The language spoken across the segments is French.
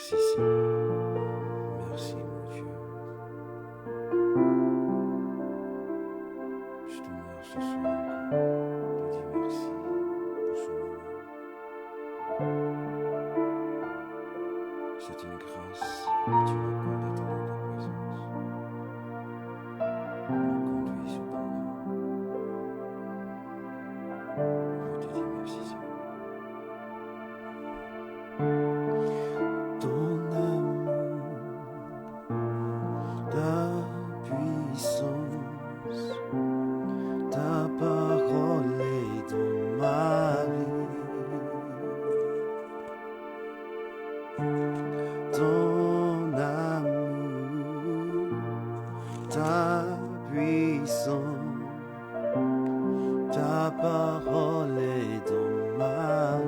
Merci Seigneur, merci mon Dieu. Je t'honore ce soir encore, je te dis merci pour ce moment. C'est une grâce que tu m'accordes d'être dans ta présence. Me conduis cependant. Je te dis merci Seigneur. Ton amour, ta puissance, ta parole est dans ma vie. Ton amour, ta puissance, ta parole est dans ma vie.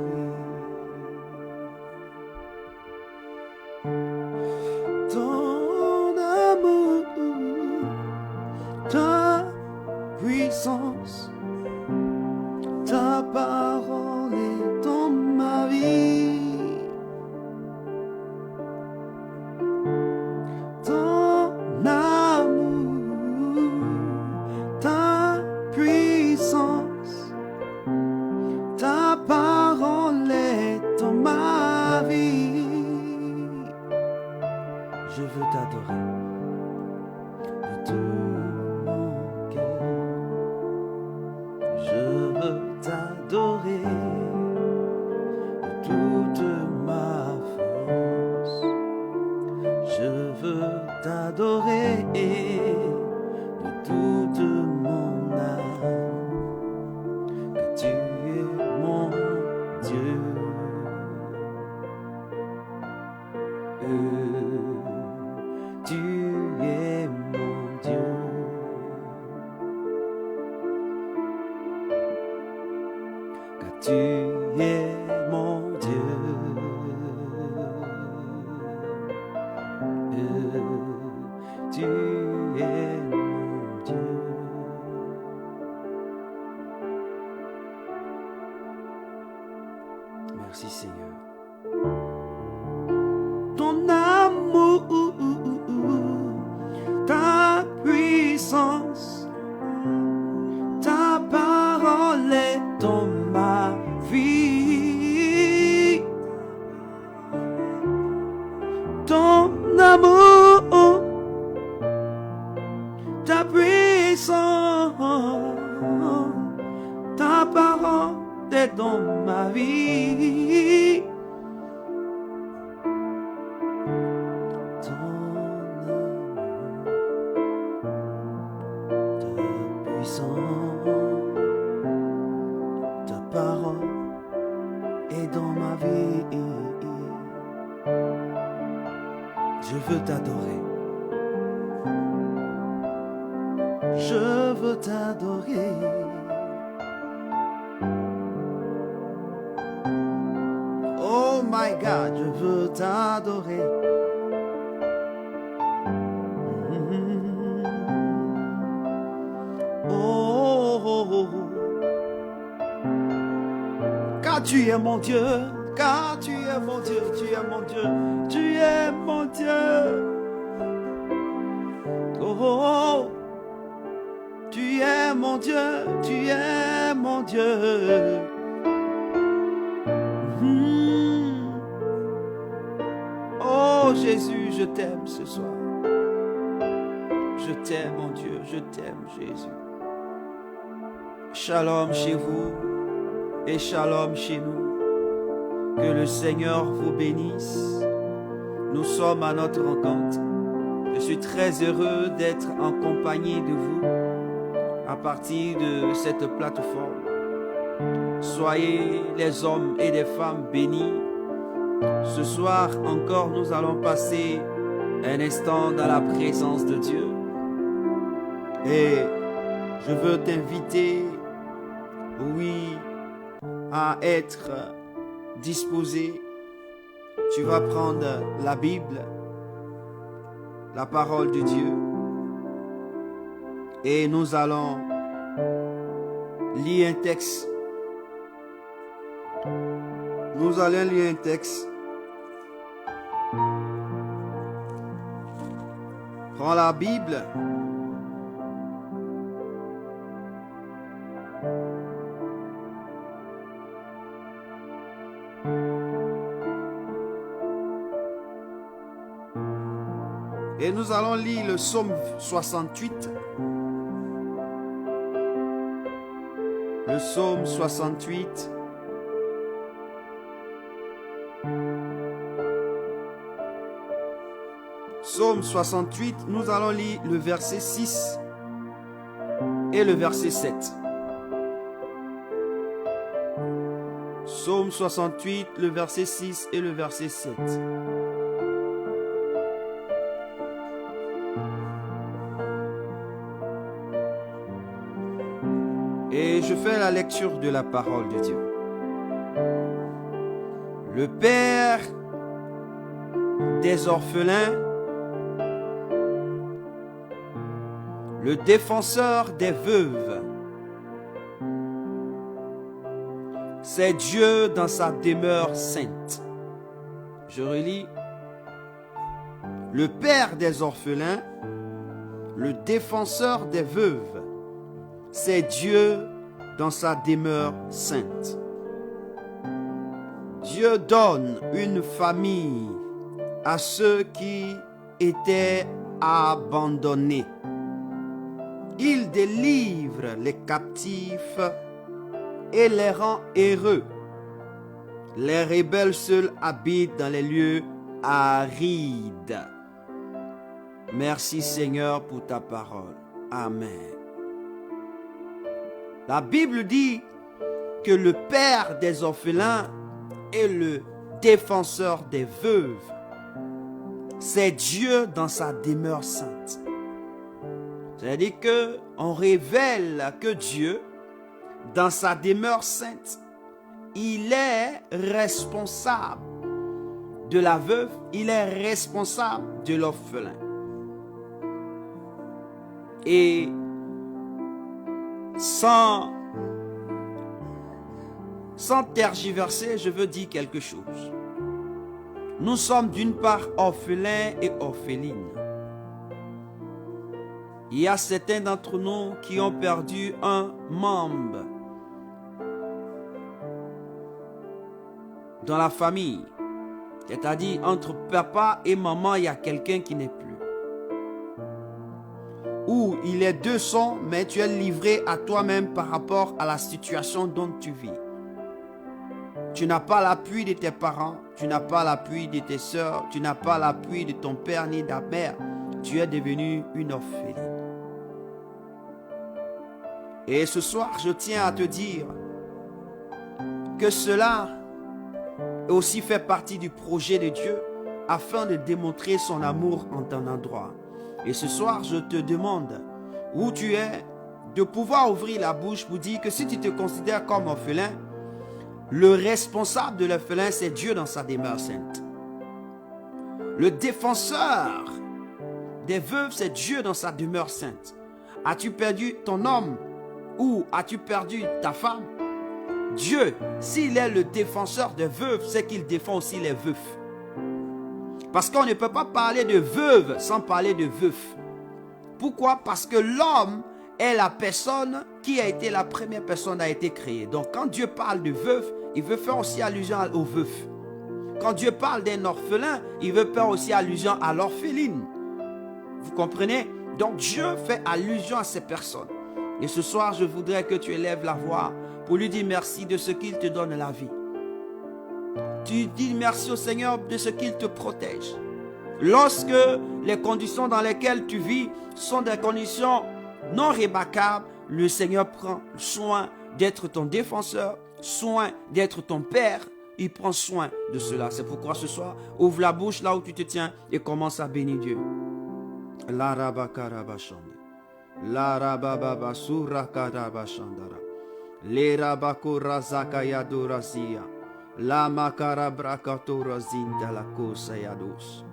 Ton amour, ta puissance, ta parole est dans ma vie. Ton amour, ta puissance, ta parole est dans ma vie. Je veux t'adorer de tout mon cœur. Je veux t'adorer de toute ma force. Je veux t'adorer de toute mon âme. Que tu es mon Dieu. Tu es mon Dieu. Car tu es mon Dieu. Tu es mon Dieu. Merci Seigneur. Ton amour, ta puissance, ta parole est dans ma vie. Ton amour, ta puissance, ta parole est dans ma vie. Ta parole est dans ma vie. Je veux t'adorer. Je veux t'adorer. Oh my God, je veux t'adorer. Car tu es mon Dieu, car tu es mon Dieu, tu es mon Dieu, tu es mon Dieu. Oh, oh, oh. Tu es mon Dieu, tu es mon Dieu. Oh Jésus, je t'aime ce soir. Je t'aime mon Dieu, je t'aime Jésus. Shalom chez vous et shalom chez nous. Que le Seigneur vous bénisse. Nous sommes à notre rencontre. Je suis très heureux d'être en compagnie de vous à partir de cette plateforme. Soyez les hommes et les femmes bénis. Ce soir encore, nous allons passer un instant dans la présence de Dieu. Et je veux t'inviter, oui, à être disposé. Tu vas prendre la Bible, la parole de Dieu, et nous allons lire un texte. Nous allons lire un texte Prends la Bible. Et nous allons lire le psaume 68. Le psaume 68. Psaume 68, nous allons lire le verset 6 et le verset 7. Psaume 68, le verset 6 et le verset 7. Et je fais la lecture de la parole de Dieu. Le Père des orphelins, le défenseur des veuves, c'est Dieu dans sa demeure sainte. Je relis. Le Père des orphelins, le défenseur des veuves, c'est Dieu dans sa demeure sainte. Dieu donne une famille à ceux qui étaient abandonnés. Il délivre les captifs et les rend heureux. Les rebelles seuls habitent dans les lieux arides. Merci Seigneur pour ta parole. Amen. La Bible dit que le Père des orphelins est le défenseur des veuves. C'est Dieu dans sa demeure sainte. C'est-à-dire qu'on révèle que Dieu, dans sa demeure sainte, il est responsable de la veuve, il est responsable de l'orphelin. Et sans tergiverser, je veux dire quelque chose. Nous sommes d'une part orphelins et orphelines. Il y a certains d'entre nous qui ont perdu un membre dans la famille. C'est-à-dire, entre papa et maman, il y a quelqu'un qui n'est plus. Ou il est 200, mais tu es livré à toi-même par rapport à la situation dont tu vis. Tu n'as pas l'appui de tes parents, tu n'as pas l'appui de tes soeurs, tu n'as pas l'appui de ton père ni de ta mère. Tu es devenu une orpheline. Et ce soir, je tiens à te dire que cela aussi fait partie du projet de Dieu afin de démontrer son amour en ton endroit. Et ce soir, je te demande où tu es, de pouvoir ouvrir la bouche pour dire que si tu te considères comme orphelin, le responsable de l'orphelin, c'est Dieu dans sa demeure sainte. Le défenseur des veuves, c'est Dieu dans sa demeure sainte. As-tu perdu ton homme ou as-tu perdu ta femme? Dieu, s'il est le défenseur des veuves, c'est qu'il défend aussi les veufs. Parce qu'on ne peut pas parler de veuve sans parler de veuf. Pourquoi? Parce que l'homme est la personne qui a été la première personne à être créée. Donc quand Dieu parle de veuf, il veut faire aussi allusion aux veufs. Quand Dieu parle d'un orphelin, il veut faire aussi allusion à l'orpheline. Vous comprenez? Donc Dieu fait allusion à ces personnes. Et ce soir, je voudrais que tu élèves la voix pour lui dire merci de ce qu'il te donne la vie. Tu dis merci au Seigneur de ce qu'il te protège. Lorsque les conditions dans lesquelles tu vis sont des conditions non rémarquables, le Seigneur prend soin d'être ton défenseur, soin d'être ton Père. Il prend soin de cela. C'est pourquoi ce soir, ouvre la bouche là où tu te tiens et commence à bénir Dieu. La rabakarabashande. La rabababa surakarabashandara. Le rabakurazakayadorazia. La makarabrakatora la kosa yados.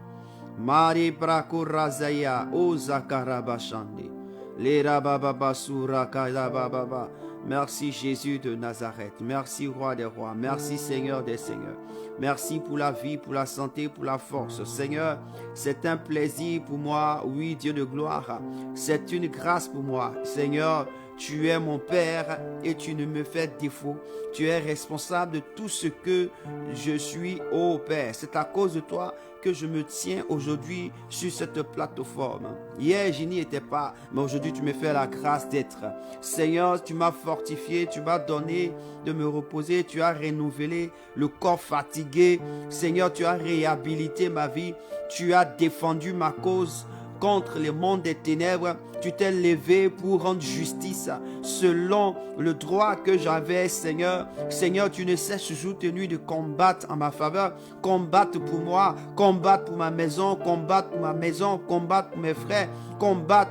Mari brakurazaya o zakarabashande. Le rabababa surakarababa. Merci Jésus de Nazareth. Merci Roi des rois. Merci Seigneur des seigneurs. Merci pour la vie, pour la santé, pour la force. Seigneur, c'est un plaisir pour moi. Oui, Dieu de gloire. C'est une grâce pour moi. Seigneur, tu es mon Père et tu ne me fais défaut. Tu es responsable de tout ce que je suis, ô Père. C'est à cause de toi que je me tiens aujourd'hui sur cette plateforme. Hier, je n'y étais pas, mais aujourd'hui, tu me fais la grâce d'être. Seigneur, tu m'as fortifié, tu m'as donné de me reposer, tu as renouvelé le corps fatigué. Seigneur, tu as réhabilité ma vie, tu as défendu ma cause contre les mondes des ténèbres. Tu t'es levé pour rendre justice selon le droit que j'avais, Seigneur. Seigneur, tu ne cesses jour et nuit de combattre en ma faveur, combattre pour moi, combattre pour ma maison, combattre pour ma maison, combattre pour mes frères, combattre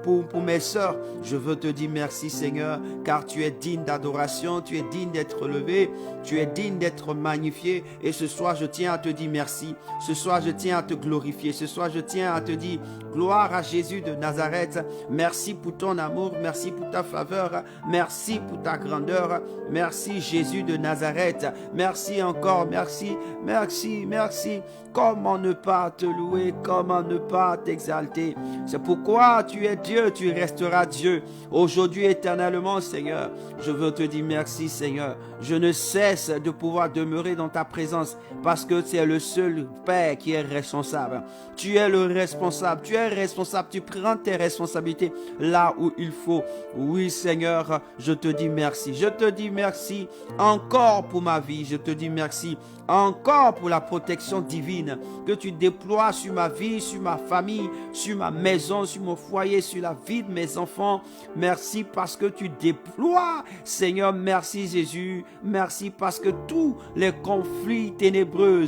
pour mes soeurs. Je veux te dire merci, Seigneur, car tu es digne d'adoration, tu es digne d'être levé, tu es digne d'être magnifié. Et ce soir, je tiens à te dire merci. Ce soir, je tiens à te glorifier. Ce soir, je tiens à te dire gloire à Jésus de Nazareth. Merci pour ton amour, merci pour ta faveur, merci pour ta grandeur. Merci Jésus de Nazareth. Merci encore, merci, merci, merci. Comment ne pas te louer, comment ne pas t'exalter. C'est pourquoi tu es Dieu, tu resteras Dieu. Aujourd'hui, éternellement, Seigneur, je veux te dire merci, Seigneur. Je ne cesse de pouvoir demeurer dans ta présence parce que c'est le seul Père qui est responsable. Tu es le responsable, tu es responsable, tu prends tes responsabilités là où il faut. Oui, Seigneur, je te dis merci. Je te dis merci encore pour ma vie. Je te dis merci encore pour la protection divine que tu déploies sur ma vie, sur ma famille, sur ma maison, sur mon foyer, sur la vie de mes enfants. Merci parce que tu déploies, Seigneur. Merci Jésus. Merci parce que tous les conflits ténébreux,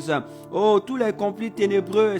tous les conflits ténébreux,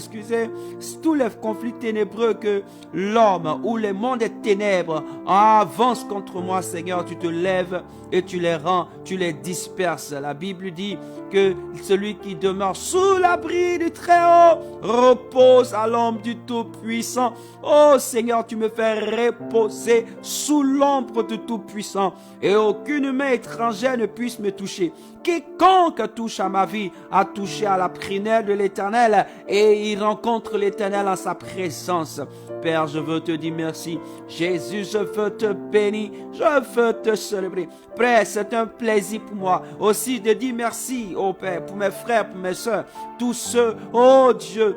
tous les conflits ténébreux que l'homme ou le monde des ténèbres avance contre moi, Seigneur, tu te lèves et tu les rends, tu les disperses. La Bible dit que celui qui demeure sous l'abri du Très-Haut repose à l'ombre du Tout-Puissant. Oh Seigneur, tu me fais reposer sous l'ombre du Tout-Puissant et aucune main étrangère ne puisse me toucher. Quiconque touche à ma vie a touché à la prunelle de l'Éternel et il rencontre l'Éternel en sa présence. Père, je veux te dire merci. Jésus, je veux te bénir. Je veux te célébrer. Père, c'est un plaisir pour moi aussi de dire merci, oh Père, pour mes frères, pour mes soeurs, tous ceux, oh Dieu,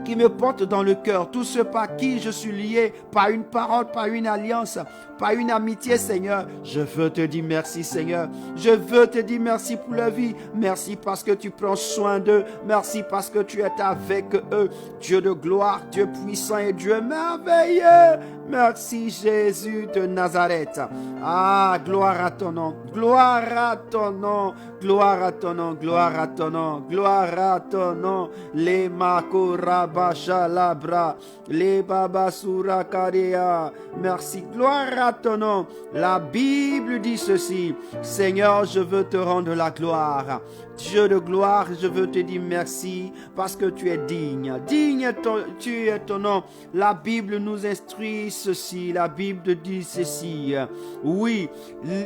qui me portent dans le cœur, tous ceux par qui je suis lié, par une parole, par une alliance, par une amitié, Seigneur. Je veux te dire merci, Seigneur. Je veux te dire merci pour leur vie. Merci parce que tu prends soin d'eux. Merci parce que tu es avec eux. Dieu de gloire, Dieu puissant et Dieu merveilleux. Merci Jésus de Nazareth. Ah, gloire à ton nom. Gloire à ton nom. Gloire à ton nom. Gloire à ton nom. Gloire à ton nom. Les makorabasha labra. Les babasura karia. Merci. Gloire à ton nom. La Bible dit ceci. Seigneur, je veux te rendre la gloire. Dieu de gloire, je veux te dire merci parce que tu es digne. Digne tu es ton nom. La Bible nous instruit ceci. La Bible dit ceci. Oui,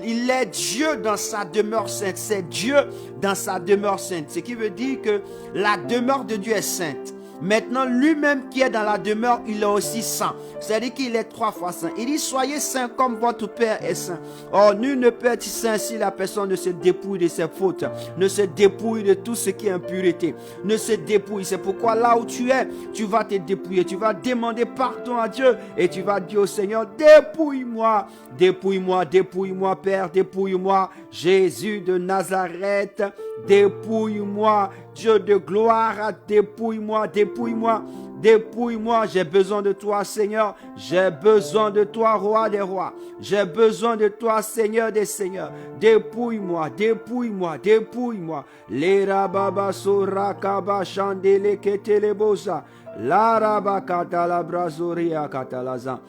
il est Dieu dans sa demeure sainte. C'est Dieu dans sa demeure sainte. Ce qui veut dire que la demeure de Dieu est sainte. Maintenant, lui-même qui est dans la demeure, il est aussi saint. C'est-à-dire qu'il est 3 fois saint. Il dit, soyez saints comme votre Père est saint. Or, nul ne peut être saint si la personne ne se dépouille de ses fautes, ne se dépouille de tout ce qui est impureté, ne se dépouille. C'est pourquoi là où tu es, tu vas te dépouiller. Tu vas demander pardon à Dieu et tu vas dire au Seigneur, dépouille-moi, dépouille-moi, dépouille-moi, Père, dépouille-moi. Jésus de Nazareth, dépouille-moi. Dieu de gloire, dépouille-moi, dépouille-moi, dépouille-moi. J'ai besoin de toi, Seigneur. J'ai besoin de toi, Roi des rois. J'ai besoin de toi, Seigneur des seigneurs. Dépouille-moi, dépouille-moi, dépouille-moi. Les rababa sorakaba chandele ketelebosa. La rabakata la brazoria katalaza.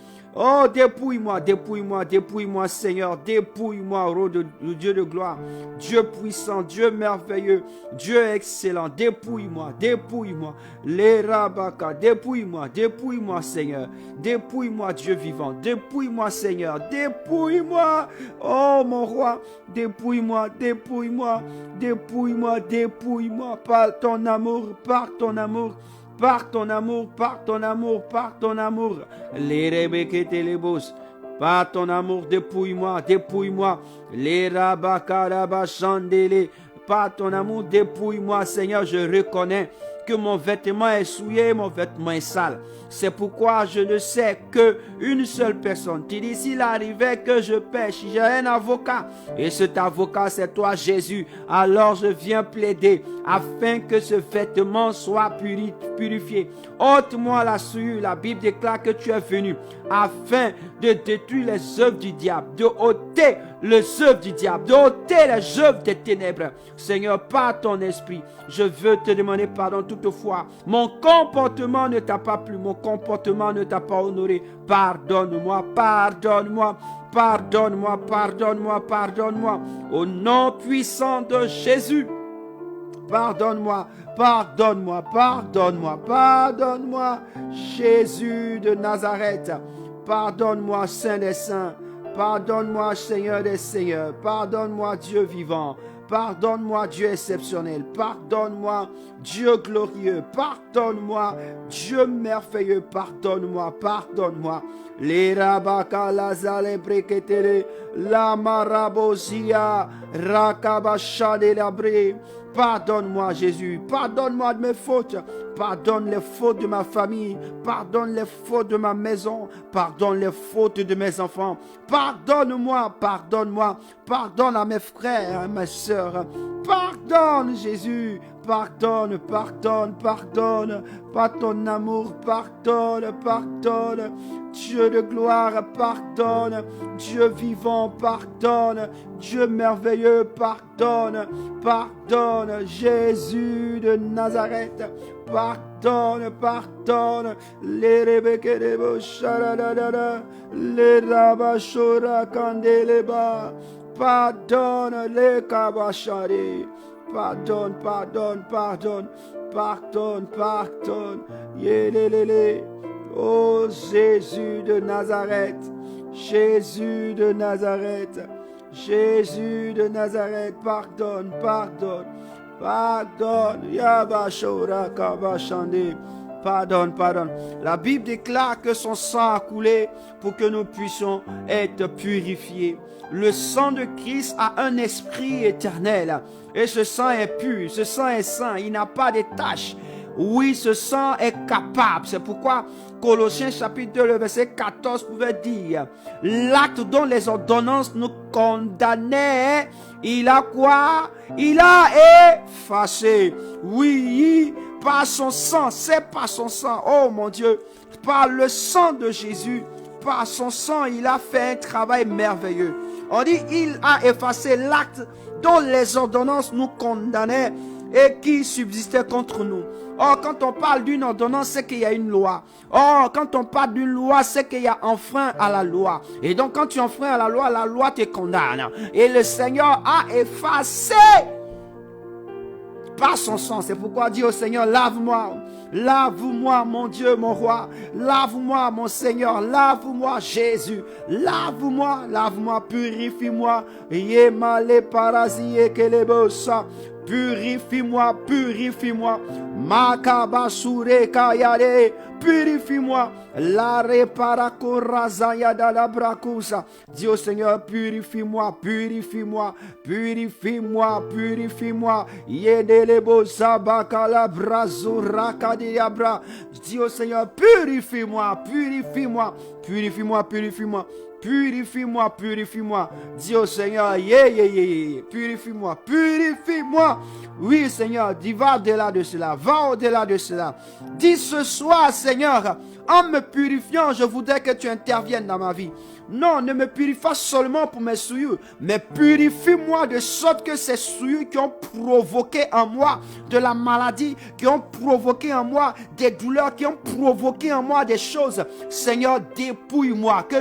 Oh, dépouille-moi, dépouille-moi, dépouille-moi, Seigneur. Dépouille-moi, oh Dieu de gloire. Dieu puissant, Dieu merveilleux, Dieu excellent. Dépouille-moi, dépouille-moi. Les rabaka, dépouille-moi, dépouille-moi, Seigneur. Dépouille-moi, Dieu vivant. Dépouille-moi, Seigneur. Dépouille-moi. Oh, mon roi. Dépouille-moi, dépouille-moi. Dépouille-moi, dépouille-moi. Par ton amour, par ton amour. Par ton amour, par ton amour, par ton amour. Les rebekete les bos. Par ton amour, dépouille-moi, dépouille-moi. Les rabakarabachandele. Par ton amour, dépouille-moi, Seigneur. Je reconnais que mon vêtement est souillé, mon vêtement est sale. C'est pourquoi je ne sais qu'une seule personne. Tu dis, s'il arrivait que je pêche, j'ai un avocat. Et cet avocat, c'est toi, Jésus. Alors je viens plaider afin que ce vêtement soit purifié. Ôte-moi la souillure. La Bible déclare que tu es venu afin de détruire les œuvres du diable, de ôter les œuvres du diable, de ôter les œuvres des ténèbres. Seigneur, par ton esprit, je veux te demander pardon toutefois. Mon comportement ne t'a pas plu, mon comportement ne t'a pas honoré. Pardonne-moi, pardonne-moi, pardonne-moi, pardonne-moi, pardonne-moi. Au nom puissant de Jésus, pardonne-moi, pardonne-moi, pardonne-moi, pardonne-moi, Jésus de Nazareth. Pardonne-moi, Saint des Saints. Pardonne-moi, Seigneur des Seigneurs. Pardonne-moi, Dieu vivant. Pardonne-moi, Dieu exceptionnel. Pardonne-moi, Dieu glorieux. Pardonne-moi, Dieu merveilleux. Pardonne-moi, pardonne-moi. Les rabaka lazale breketere, la marabosia, rakabashade labre. Pardonne-moi, Jésus. Pardonne-moi de mes fautes. Pardonne les fautes de ma famille. Pardonne les fautes de ma maison. Pardonne les fautes de mes enfants. Pardonne-moi, pardonne-moi. Pardonne à mes frères, à mes sœurs. Pardonne, Jésus. Pardonne, pardonne, pardonne. Par ton amour, pardonne, pardonne. Dieu de gloire, pardonne. Dieu vivant, pardonne. Dieu merveilleux, pardonne. Pardonne, Jésus de Nazareth. Pardonne, pardonne. Les rebeke de bosharadada. Les rabashora kandeleba. Pardonne les kabashari. Pardonne, pardonne, pardonne. Pardonne, pardonne. Yelelele. Oh Jésus de Nazareth. Jésus de Nazareth. Jésus de Nazareth. Pardonne, pardonne. Pardonne. Yabashora kabashande. Pardonne, pardonne. La Bible déclare que son sang a coulé pour que nous puissions être purifiés. Le sang de Christ a un esprit éternel. Et ce sang est pur, ce sang est saint, il n'a pas de tache. Oui, ce sang est capable. C'est pourquoi Colossiens chapitre 2, le verset 14 pouvait dire: l'acte dont les ordonnances nous condamnaient, il a quoi? Il a effacé. Oui, par son sang, c'est par son sang. Oh mon Dieu, par le sang de Jésus, par son sang, il a fait un travail merveilleux. On dit, il a effacé l'acte dont les ordonnances nous condamnaient et qui subsistait contre nous. Or, quand on parle d'une ordonnance, c'est qu'il y a une loi. Or, quand on parle d'une loi, c'est qu'il y a enfreint à la loi. Et donc, quand tu enfreins à la loi te condamne. Et le Seigneur a effacé par son sang. C'est pourquoi dit au Seigneur, lave-moi. Lave-moi, mon Dieu, mon roi. Lave-moi, mon Seigneur. Lave-moi, Jésus. Lave-moi, lave-moi, purifie-moi. Yemale parazie kelebosa. Purifie-moi, purifie-moi. Makabasure kayare. Purifie-moi. La reparakorazaya da la brakusa. Dis au Seigneur, purifie-moi, purifie-moi, purifie-moi, purifie-moi. Yedelebo zabakala brazura kadiabra. Dis au Seigneur, purifie-moi, purifie-moi, purifie-moi, purifie-moi. Purifie-moi, purifie-moi. Dis au Seigneur, purifie-moi, purifie-moi. Oui, Seigneur, dis, va au-delà de cela, va au-delà de cela. Dis ce soir, Seigneur, en me purifiant, je voudrais que tu interviennes dans ma vie. Non, ne me purifie pas seulement pour mes souillures, mais purifie-moi de sorte que ces souillures qui ont provoqué en moi de la maladie, qui ont provoqué en moi des douleurs, qui ont provoqué en moi des choses, Seigneur, dépouille-moi, que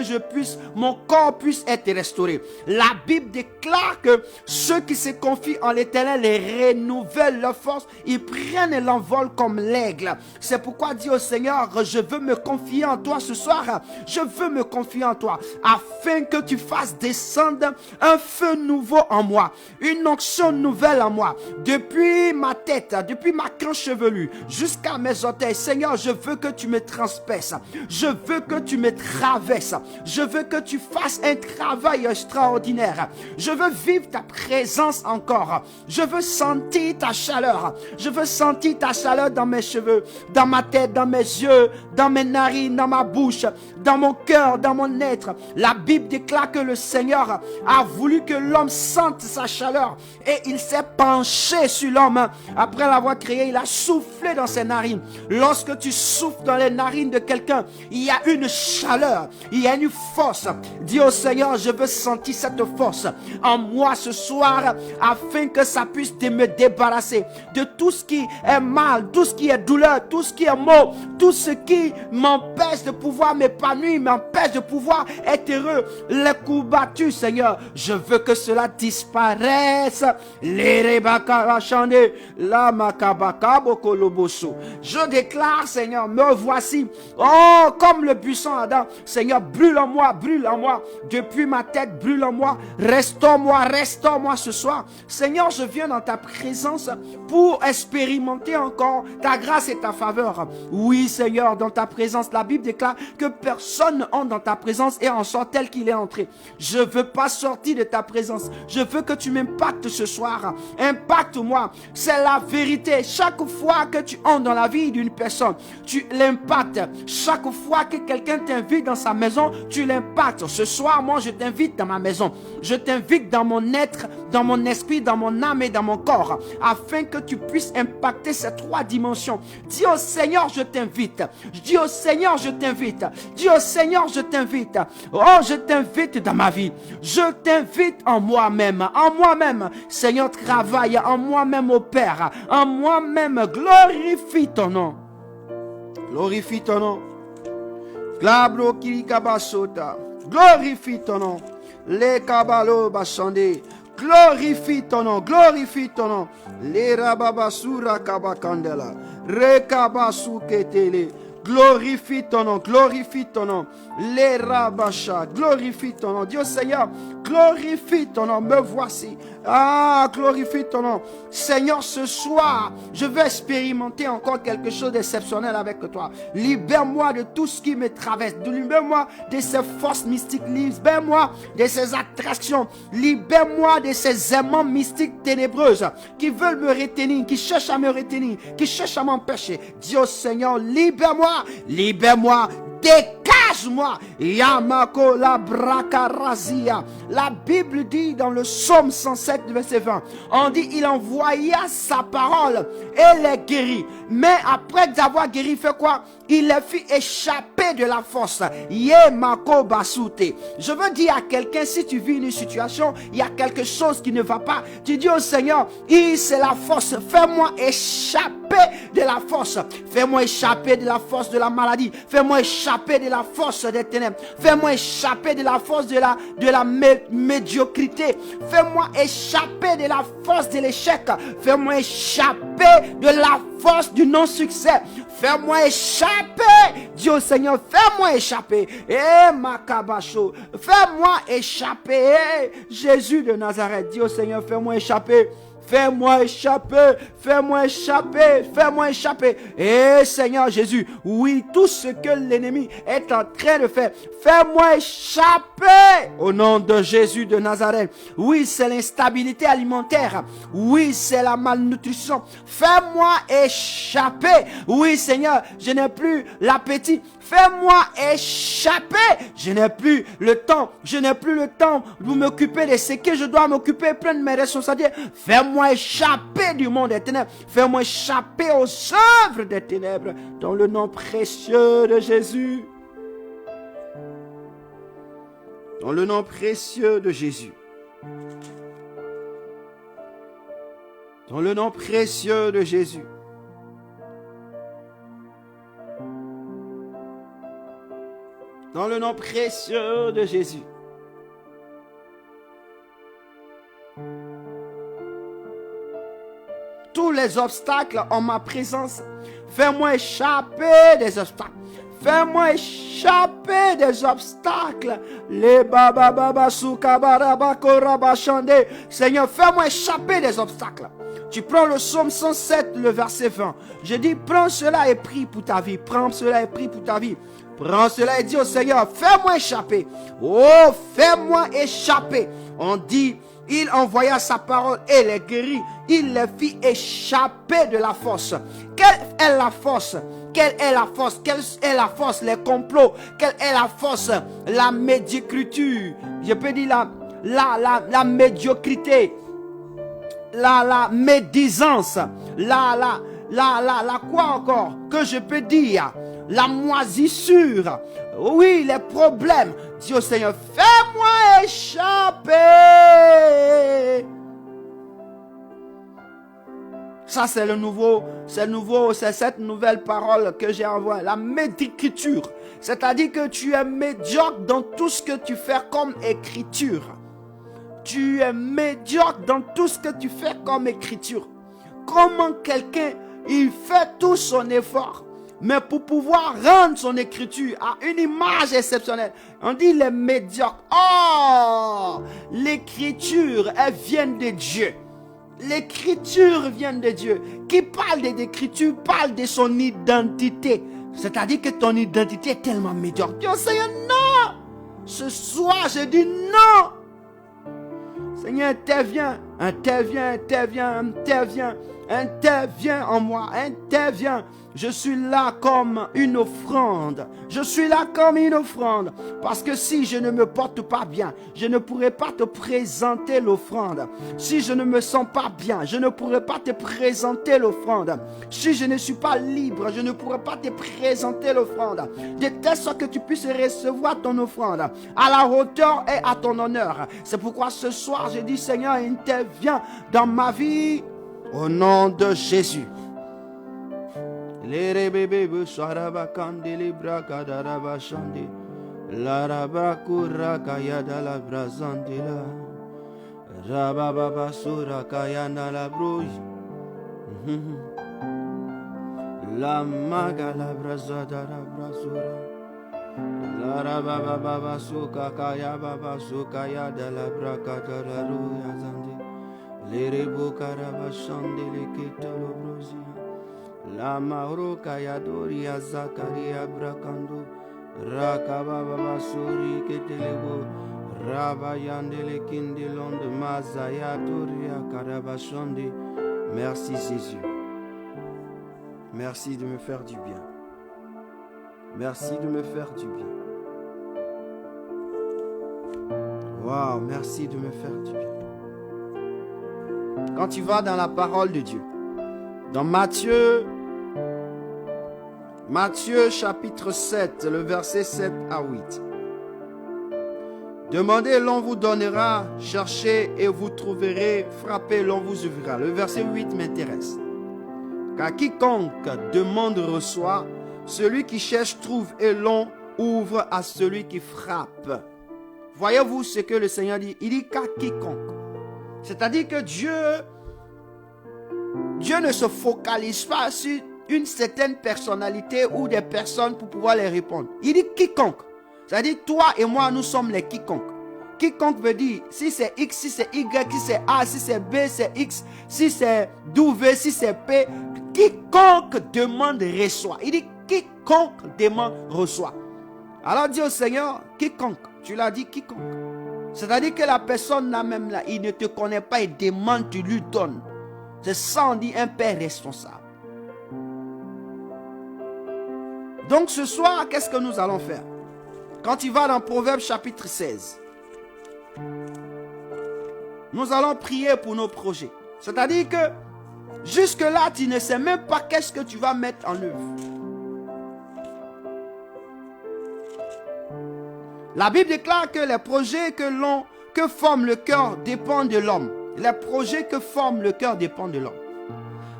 mon corps puisse être restauré. La Bible déclare que ceux qui se confient en l'Éternel renouvellent leur force, ils prennent l'envol comme l'aigle. C'est pourquoi dis au Seigneur, je veux me confier en toi ce soir, je veux me confier en toi, afin que tu fasses descendre un feu nouveau en moi, une onction nouvelle en moi, depuis ma tête, depuis ma canche chevelue, jusqu'à mes orteils. Seigneur, je veux que tu me transperces, je veux que tu me traverses, je veux que tu fasses un travail extraordinaire, je veux vivre ta présence encore, je veux sentir ta chaleur, je veux sentir ta chaleur dans mes cheveux, dans ma tête, dans mes yeux, dans mes narines, dans ma bouche, dans mon cœur, dans mon être. La Bible déclare que le Seigneur a voulu que l'homme sente sa chaleur et il s'est penché sur l'homme. Après l'avoir créé, il a soufflé dans ses narines. Lorsque tu souffles dans les narines de quelqu'un, il y a une chaleur, il y a une force. Dis au Seigneur, je veux sentir cette force en moi ce soir, afin que ça puisse me débarrasser de tout ce qui est mal, tout ce qui est douleur, tout ce qui est maux, tout ce qui m'empêche de pouvoir m'épanouir, m'empêche de pouvoir être heureux. Les coups battus, Seigneur, je veux que cela disparaisse. Je déclare, Seigneur, me voici. Oh, comme le buisson Adam. Seigneur, brûle en moi, depuis ma tête, brûle en moi. Restaure-moi ce soir. Seigneur, je viens dans ta présence pour expérimenter encore ta grâce et ta faveur. Oui, Seigneur, dans ta présence, la Bible déclare que personne ne entre dans ta présence et en sort tel qu'il est entré. Je ne veux pas sortir de ta présence. Je veux que tu m'impactes ce soir. Impacte-moi. C'est la vérité. Chaque fois que tu entres dans la vie d'une personne, tu l'impactes. Chaque fois que quelqu'un t'invite dans sa maison, tu l'impactes. Ce soir, moi, je t'invite dans ma maison. Je t'invite dans mon être, dans mon esprit, dans mon âme et dans mon corps, afin que tu puisses impacter ces trois dimensions. Dis au Seigneur, je t'invite. Dis au Seigneur, je t'invite. Dis au Seigneur, je t'invite. Oh, je t'invite dans ma vie. Je t'invite en moi-même. En moi-même. Seigneur, travaille en moi-même, au Père. En moi-même, glorifie ton nom. Glorifie ton nom. Glorifie ton nom. Les kabalo basande. Glorifie ton nom, glorifie ton nom. Les rababasura kabakandela. Rekabasu ketele. Glorifie ton nom, glorifie ton nom. Les rabachas, glorifie ton nom. Dieu Seigneur, glorifie ton nom. Me voici. Ah, glorifie ton nom. Seigneur, ce soir, je veux expérimenter encore quelque chose d'exceptionnel avec toi. Libère-moi de tout ce qui me traverse. Libère-moi de ces forces mystiques. Libère-moi de ces attractions. Libère-moi de ces aimants mystiques ténébreuses qui veulent me retenir, qui cherchent à me retenir, qui cherchent à m'empêcher. Dieu Seigneur, libère-moi. Libère-moi, dégage-moi. Yamako la brakarazia. La Bible dit dans le psaume 107 verset 20, on dit il envoya sa parole et les guérit. Mais après avoir guéri, il fait quoi? Il les fit échapper de la force. Yemako basute. Je veux dire à quelqu'un, si tu vis une situation, il y a quelque chose qui ne va pas, tu dis au Seigneur, c'est la force. Fais-moi échapper de la force. Fais-moi échapper de la force de la maladie. Fais-moi échapper de la force des ténèbres. Fais-moi échapper de la force de la médiocrité. Fais-moi échapper de la force de l'échec. Fais-moi échapper de la force du non-succès. Fais-moi échapper. Dieu Seigneur, fais-moi échapper. Makabacho. Fais-moi échapper. Jésus de Nazareth. Dieu Seigneur, fais-moi échapper. Fais-moi échapper, fais-moi échapper, fais-moi échapper. Et Seigneur Jésus, oui, tout ce que l'ennemi est en train de faire, fais-moi échapper au nom de Jésus de Nazareth. Oui, c'est l'instabilité alimentaire. Oui, c'est la malnutrition. Fais-moi échapper. Oui, Seigneur, je n'ai plus l'appétit. Fais-moi échapper. Je n'ai plus le temps. Je n'ai plus le temps de m'occuper de ce que je dois m'occuper, prendre mes responsabilités. Fais-moi échapper du monde des ténèbres. Fais-moi échapper aux œuvres des ténèbres. Dans le nom précieux de Jésus. Dans le nom précieux de Jésus. Dans le nom précieux de Jésus. Dans le nom précieux de Jésus. Tous les obstacles en ma présence, fais-moi échapper des obstacles. Fais-moi échapper des obstacles. Les baba baba souka baraba koraba chande. Seigneur, fais-moi échapper des obstacles. Tu prends le psaume 107, le verset 20. Je dis, prends cela et prie pour ta vie. Prends cela et prie pour ta vie. Prends cela et dis au Seigneur, fais-moi échapper. Oh, fais-moi échapper. On dit, il envoya sa parole et les guérit. Il les fit échapper de la fosse. Quelle est la fosse? Quelle est la fosse? Quelle est la fosse? Les complots. Quelle est la fosse? La médiocrité. Je peux dire la médiocrité. La médisance. La quoi encore? Que je peux dire? La moisissure. Oui, les problèmes. Dis au Seigneur, fais-moi échapper. Ça, c'est cette nouvelle parole que j'ai envoyée. La médicriture. C'est-à-dire que tu es médiocre dans tout ce que tu fais comme écriture. Tu es médiocre dans tout ce que tu fais comme écriture. Comment quelqu'un, il fait tout son effort, mais pour pouvoir rendre son écriture à une image exceptionnelle, on dit les médiocres. Oh, l'écriture, elle vient de Dieu. L'écriture vient de Dieu. Qui parle de l'écriture parle de son identité. C'est-à-dire que ton identité est tellement médiocre. Dieu, Seigneur, non. Ce soir, je dis non. Seigneur, interviens, interviens, interviens, interviens, interviens en moi, interviens. Je suis là comme une offrande. Je suis là comme une offrande. Parce que si je ne me porte pas bien, je ne pourrai pas te présenter l'offrande. Si je ne me sens pas bien, je ne pourrai pas te présenter l'offrande. Si je ne suis pas libre, je ne pourrai pas te présenter l'offrande. De telle sorte que tu puisses recevoir ton offrande à la hauteur et à ton honneur. C'est pourquoi ce soir, je dis, Seigneur, interviens dans ma vie au nom de Jésus. Les bébés saraba kandeli braka daraba shandi la rabakura kaya dala brazandila rababa sura kaya la brouge la maga la brazada la brazura la rababa suka kaya baba suka ya dala braka dala ruya zandi les rebu karaba shandi le kitalo brozia la maroka ya doria zakaria brakando rakababa basuri ketelego rabayandele kindelonde mazaya doria karabashonde. Merci Jésus. Merci de me faire du bien. Merci de me faire du bien. Waouh, merci de me faire du bien. Quand tu vas dans la parole de Dieu, dans Matthieu chapitre 7, le verset 7 à 8. Demandez, l'on vous donnera, cherchez et vous trouverez, frappez, l'on vous ouvrira. Le verset 8 m'intéresse. Car quiconque demande reçoit, celui qui cherche trouve et l'on ouvre à celui qui frappe. Voyez-vous ce que le Seigneur dit? Il dit qu'à quiconque. C'est-à-dire que Dieu ne se focalise pas sur une certaine personnalité ou des personnes pour pouvoir les répondre. Il dit quiconque. C'est-à-dire toi et moi, nous sommes les quiconques. Quiconque veut dire si c'est X, si c'est Y, si c'est A, si c'est B, c'est X, si c'est W, si c'est P. Quiconque demande reçoit. Il dit quiconque demande reçoit. Alors dis au Seigneur, quiconque. Tu l'as dit quiconque. C'est-à-dire que la personne là même là, il ne te connaît pas, il demande, tu lui donnes. C'est ça, on dit un père responsable. Donc ce soir, qu'est-ce que nous allons faire? Quand tu vas dans Proverbes chapitre 16, nous allons prier pour nos projets. C'est-à-dire que jusque-là, tu ne sais même pas qu'est-ce que tu vas mettre en œuvre. La Bible déclare que les projets que forme le cœur dépendent de l'homme. Les projets que forme le cœur dépendent de l'homme.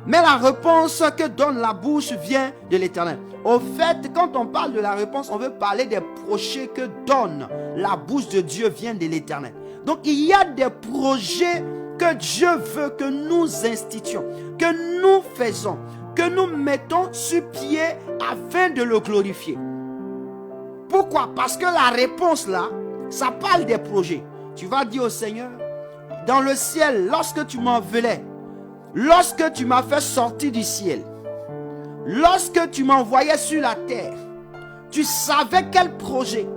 Mais la réponse que donne la bouche vient de l'Éternel. Au fait, quand on parle de la réponse, on veut parler des projets que donne la bouche de Dieu vient de l'Éternel. Donc il y a des projets que Dieu veut que nous instituions, que nous faisons, que nous mettons sur pied afin de le glorifier. Pourquoi? Parce que la réponse là, ça parle des projets. Tu vas dire au Seigneur, dans le ciel, lorsque tu m'envelais, lorsque tu m'as fait sortir du ciel, lorsque tu m'envoyais sur la terre, tu savais quel projet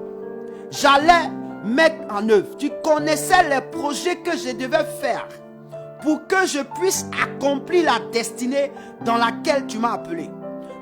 j'allais mettre en œuvre. Tu connaissais les projets que je devais faire pour que je puisse accomplir la destinée dans laquelle tu m'as appelé.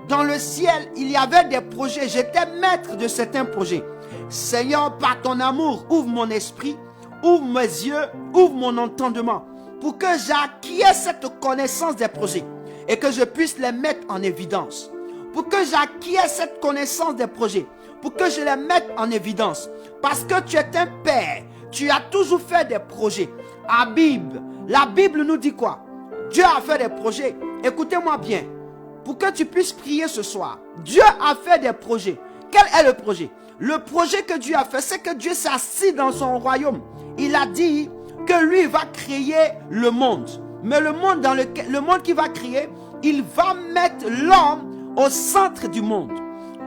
Dans le ciel, il y avait des projets. J'étais maître de certains projets. Seigneur, par ton amour, ouvre mon esprit, ouvre mes yeux, ouvre mon entendement, pour que j'acquière cette connaissance des projets et que je puisse les mettre en évidence. Pour que j'acquière cette connaissance des projets, pour que je les mette en évidence. Parce que tu es un père, tu as toujours fait des projets. La Bible nous dit quoi? Dieu a fait des projets. Écoutez-moi bien, pour que tu puisses prier ce soir. Dieu a fait des projets. Quel est le projet? Le projet que Dieu a fait, c'est que Dieu s'est assis dans son royaume. Il a dit que lui va créer le monde. Mais le monde qu'il va créer, il va mettre l'homme au centre du monde.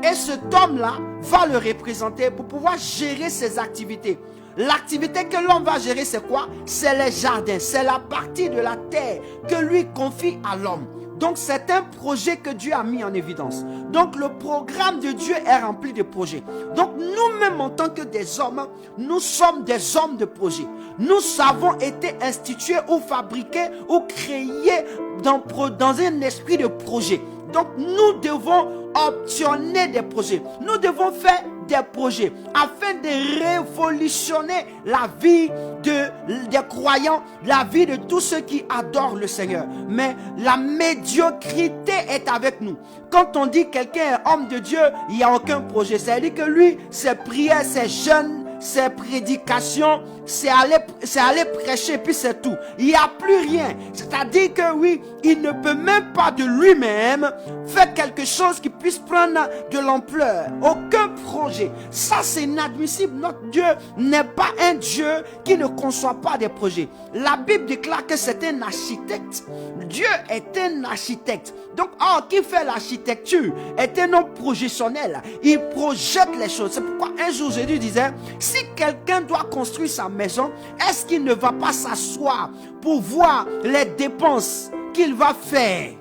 Et cet homme-là va le représenter pour pouvoir gérer ses activités. L'activité que l'homme va gérer, c'est quoi? C'est les jardins, c'est la partie de la terre que lui confie à l'homme. Donc c'est un projet que Dieu a mis en évidence. Donc le programme de Dieu est rempli de projets. Donc nous-mêmes en tant que des hommes, nous sommes des hommes de projet. Nous avons été institués ou fabriqués ou créés dans un esprit de projet. Donc nous devons optionner des projets. Nous devons faire des projets afin de révolutionner la vie des croyants, la vie de tous ceux qui adorent le Seigneur. Mais la médiocrité est avec nous. Quand on dit quelqu'un est homme de Dieu, il n'y a aucun projet. C'est-à-dire que lui, ses prières, ses jeûnes, ses prédications, c'est aller prêcher, puis c'est tout. Il n'y a plus rien. C'est-à-dire que oui, il ne peut même pas de lui-même faire quelque chose qui puisse prendre de l'ampleur. Aucun projet. Ça, c'est inadmissible. Notre Dieu n'est pas un Dieu qui ne conçoit pas des projets. La Bible déclare que c'est un architecte. Dieu est un architecte. Donc, qui fait l'architecture est un homme projectionnel. Il projette les choses. C'est pourquoi un jour Jésus disait, si quelqu'un doit construire sa maison, est-ce qu'il ne va pas s'asseoir pour voir les dépenses qu'il va faire?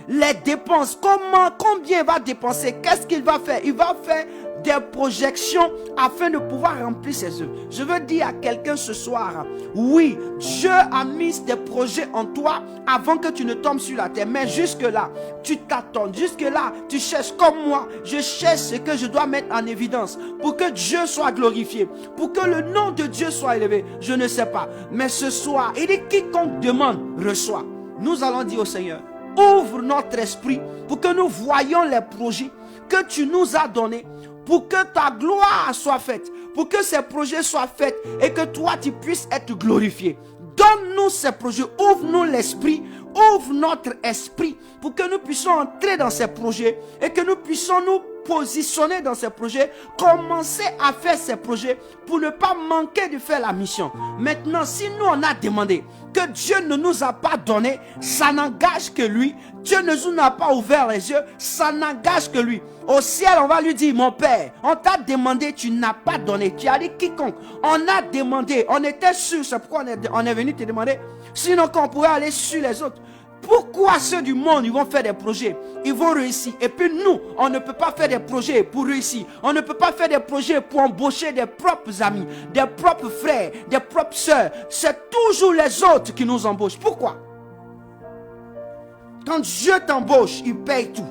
Les dépenses, combien il va dépenser? Qu'est-ce qu'il va faire? Il va faire des projections afin de pouvoir remplir ses œuvres. Je veux dire à quelqu'un ce soir, oui, Dieu a mis des projets en toi avant que tu ne tombes sur la terre. Mais jusque-là, tu t'attends. Jusque-là, tu cherches comme moi. Je cherche ce que je dois mettre en évidence pour que Dieu soit glorifié, pour que le nom de Dieu soit élevé. Je ne sais pas. Mais ce soir, il dit quiconque demande, reçoit. Nous allons dire au Seigneur, ouvre notre esprit pour que nous voyions les projets que tu nous as donnés, pour que ta gloire soit faite, pour que ces projets soient faits et que toi tu puisses être glorifié. Donne-nous ces projets, ouvre-nous l'esprit, ouvre notre esprit pour que nous puissions entrer dans ces projets et que nous puissions nous positionner dans ces projets, commencer à faire ces projets pour ne pas manquer de faire la mission. Maintenant, si nous on a demandé que Dieu ne nous a pas donné, ça n'engage que lui. Dieu ne nous a pas ouvert les yeux, ça n'engage que lui. Au ciel, on va lui dire, mon Père, on t'a demandé, tu n'as pas donné. Tu as dit quiconque. On a demandé, on était sûr, c'est pourquoi on est venu te demander. Sinon, qu'on pourrait aller sur les autres. Pourquoi ceux du monde, ils vont faire des projets, ils vont réussir. Et puis nous, on ne peut pas faire des projets pour réussir. On ne peut pas faire des projets pour embaucher des propres amis, des propres frères, des propres sœurs. C'est toujours les autres qui nous embauchent. Pourquoi? Quand Dieu t'embauche, il paye tout.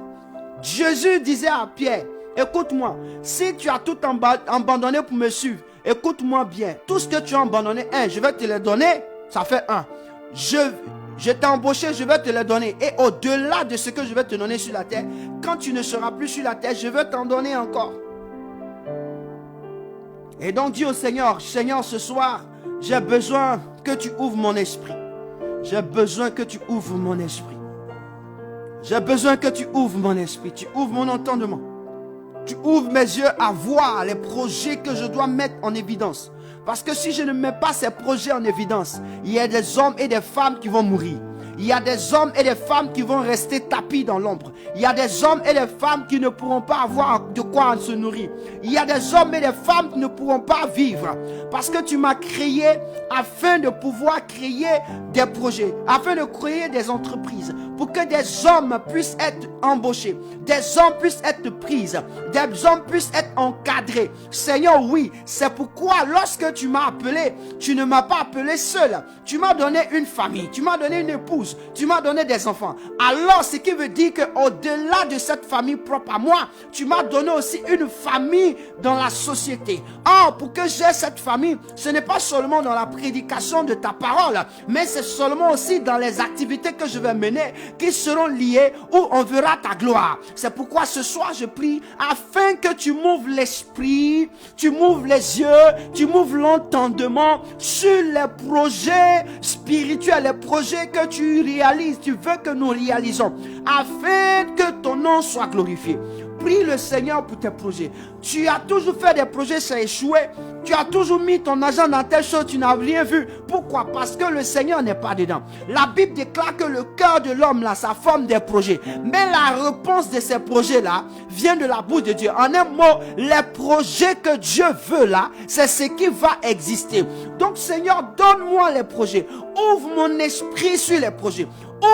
Jésus disait à Pierre, écoute-moi, si tu as tout abandonné pour me suivre, écoute-moi bien. Tout ce que tu as abandonné, je vais te le donner, ça fait 1. Je t'ai embauché, je vais te le donner. Et au-delà de ce que je vais te donner sur la terre, quand tu ne seras plus sur la terre, je vais t'en donner encore. Et donc dis au Seigneur, Seigneur, ce soir, j'ai besoin que tu ouvres mon esprit. J'ai besoin que tu ouvres mon esprit. J'ai besoin que tu ouvres mon esprit. Tu ouvres mon entendement. Tu ouvres mes yeux à voir les projets que je dois mettre en évidence. Parce que si je ne mets pas ces projets en évidence, il y a des hommes et des femmes qui vont mourir. Il y a des hommes et des femmes qui vont rester tapis dans l'ombre. Il y a des hommes et des femmes qui ne pourront pas avoir de quoi se nourrir. Il y a des hommes et des femmes qui ne pourront pas vivre. Parce que tu m'as créé afin de pouvoir créer des projets, afin de créer des entreprises, pour que des hommes puissent être embauchés, des hommes puissent être prises, des hommes puissent être encadrés. Seigneur, oui, c'est pourquoi lorsque tu m'as appelé, tu ne m'as pas appelé seul. Tu m'as donné une famille, tu m'as donné une épouse, tu m'as donné des enfants. Alors, ce qui veut dire qu'au-delà de cette famille propre à moi, tu m'as donné aussi une famille dans la société. Or, pour que j'ai cette famille, ce n'est pas seulement dans la prédication de ta parole, mais c'est seulement aussi dans les activités que je vais mener qui seront liées où on verra ta gloire. C'est pourquoi ce soir je prie afin que tu m'ouvres l'esprit, tu m'ouvres les yeux, tu m'ouvres l'entendement sur les projets spirituels, les projets que tu réalises, tu veux que nous réalisons, afin que ton nom soit glorifié. Prie le Seigneur pour tes projets. Tu as toujours fait des projets, ça a échoué. Tu as toujours mis ton argent dans telle chose, tu n'as rien vu. Pourquoi? Parce que le Seigneur n'est pas dedans. La Bible déclare que le cœur de l'homme, là, ça forme des projets. Mais la réponse de ces projets-là vient de la bouche de Dieu. En un mot, les projets que Dieu veut là, c'est ce qui va exister. Donc Seigneur, donne-moi les projets. Ouvre mon esprit sur les projets.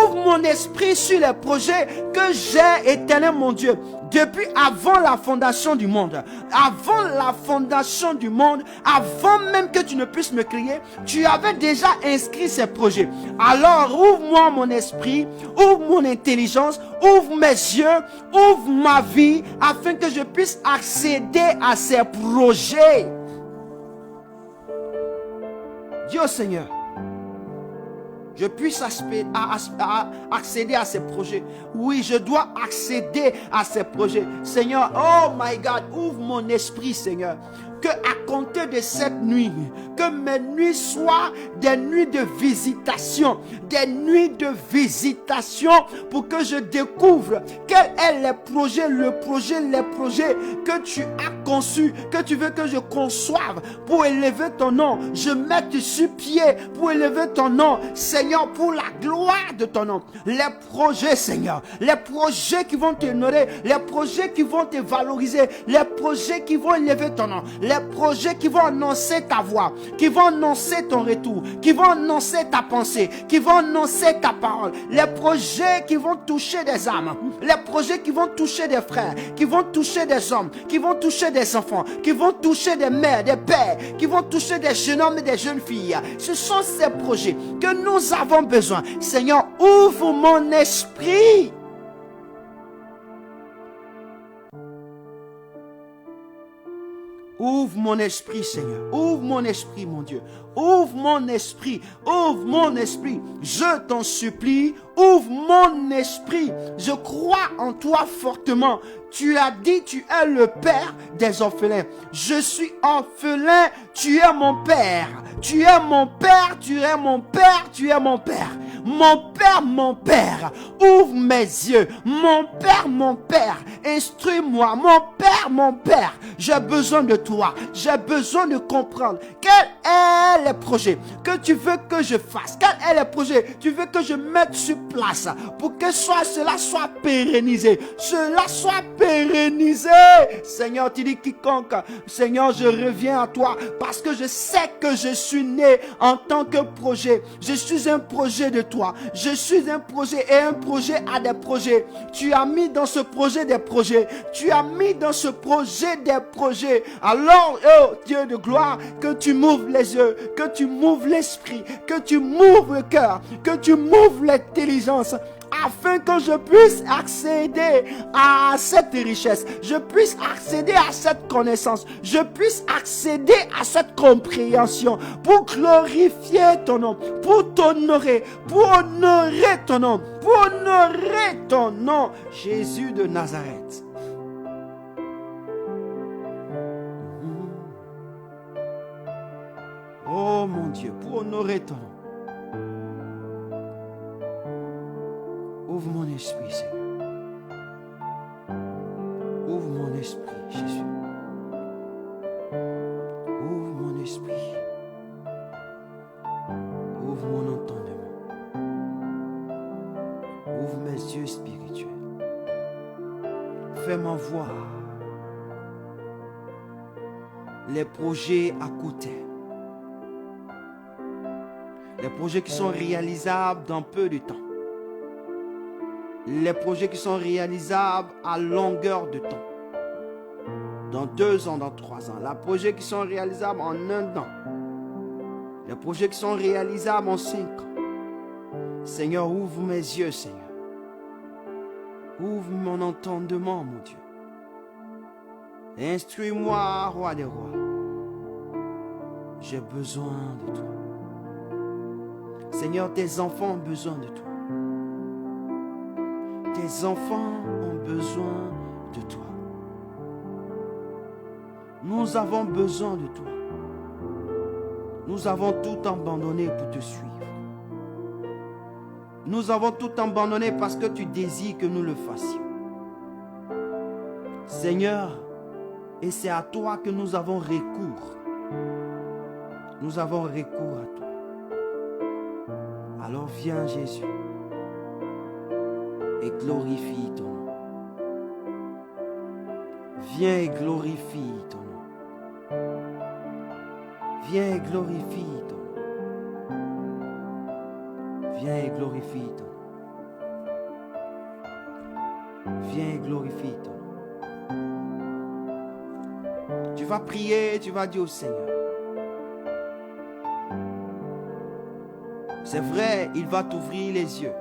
Ouvre mon esprit sur les projets que j'ai, éternel mon Dieu, depuis avant la fondation du monde. Avant la fondation du monde, avant même que tu ne puisses me crier, tu avais déjà inscrit ces projets. Alors ouvre-moi mon esprit, ouvre mon intelligence, ouvre mes yeux, ouvre ma vie, afin que je puisse accéder à ces projets. Dis au Seigneur, je puisse accéder à ces projets. Oui, je dois accéder à ces projets. Seigneur, oh my God, ouvre mon esprit, Seigneur. Que à compter de cette nuit, que mes nuits soient des nuits de visitation, des nuits de visitation pour que je découvre quel est les projets que tu as conçus, que tu veux que je conçoive pour élever ton nom. Je mette sur pied pour élever ton nom, Seigneur, pour la gloire de ton nom. Les projets, Seigneur, les projets qui vont t'honorer, les projets qui vont te valoriser, les projets qui vont élever ton nom, les projets qui vont annoncer ta voix, qui vont annoncer ton retour, qui vont annoncer ta pensée, qui vont annoncer ta parole, les projets qui vont toucher des âmes, les projets qui vont toucher des frères, qui vont toucher des hommes, qui vont toucher des enfants, qui vont toucher des mères, des pères, qui vont toucher des jeunes hommes et des jeunes filles. Ce sont ces projets que nous avons besoin. Seigneur, ouvre mon esprit. Ouvre mon esprit, Seigneur. Ouvre mon esprit, mon Dieu. Ouvre mon esprit. Ouvre mon esprit. Je t'en supplie. Ouvre mon esprit. Je crois en toi fortement. Tu as dit, tu es le père des orphelins. Je suis orphelin. Tu es mon père. Tu es mon père. Tu es mon père. Tu es mon père. Mon père, ouvre mes yeux. Mon père, instruis-moi. Mon père, j'ai besoin de toi. J'ai besoin de comprendre quel est le projet que tu veux que je fasse. Quel est le projet tu veux que je mette sur place pour que cela soit pérennisé. Cela soit pérennisé. Seigneur, tu dis quiconque. Seigneur, je reviens à toi parce que je sais que je suis né en tant que projet. Je suis un projet de toi. Je suis un projet et un projet a des projets. Tu as mis dans ce projet des projets. Tu as mis dans ce projet des projets. Alors, oh Dieu de gloire, que tu m'ouvres les yeux, que tu m'ouvres l'esprit, que tu m'ouvres le cœur, que tu m'ouvres l'intelligence, afin que je puisse accéder à cette richesse, je puisse accéder à cette connaissance, je puisse accéder à cette compréhension pour glorifier ton nom, pour t'honorer, pour honorer ton nom, pour honorer ton nom, Jésus de Nazareth. Dieu, pour honorer ton nom. Ouvre mon esprit, Seigneur. Ouvre mon esprit, Jésus. Ouvre mon esprit. Ouvre mon entendement. Ouvre mes yeux spirituels. Fais-moi voir les projets à court terme. Les projets qui sont réalisables dans peu de temps. Les projets qui sont réalisables à longueur de temps. Dans 2 ans, dans 3 ans. Les projets qui sont réalisables en 1 an. Les projets qui sont réalisables en 5 ans. Seigneur, ouvre mes yeux, Seigneur. Ouvre mon entendement, mon Dieu. Instruis-moi, roi des rois. J'ai besoin de toi. Seigneur, tes enfants ont besoin de toi. Tes enfants ont besoin de toi. Nous avons besoin de toi. Nous avons tout abandonné pour te suivre. Nous avons tout abandonné parce que tu désires que nous le fassions. Seigneur, et c'est à toi que nous avons recours. Nous avons recours à toi. Alors viens Jésus et glorifie ton nom. Viens et glorifie ton nom. Viens et glorifie ton nom. Viens et glorifie ton nom. Viens et glorifie ton nom. Tu vas prier, tu vas dire au Seigneur. C'est vrai, il va t'ouvrir les yeux.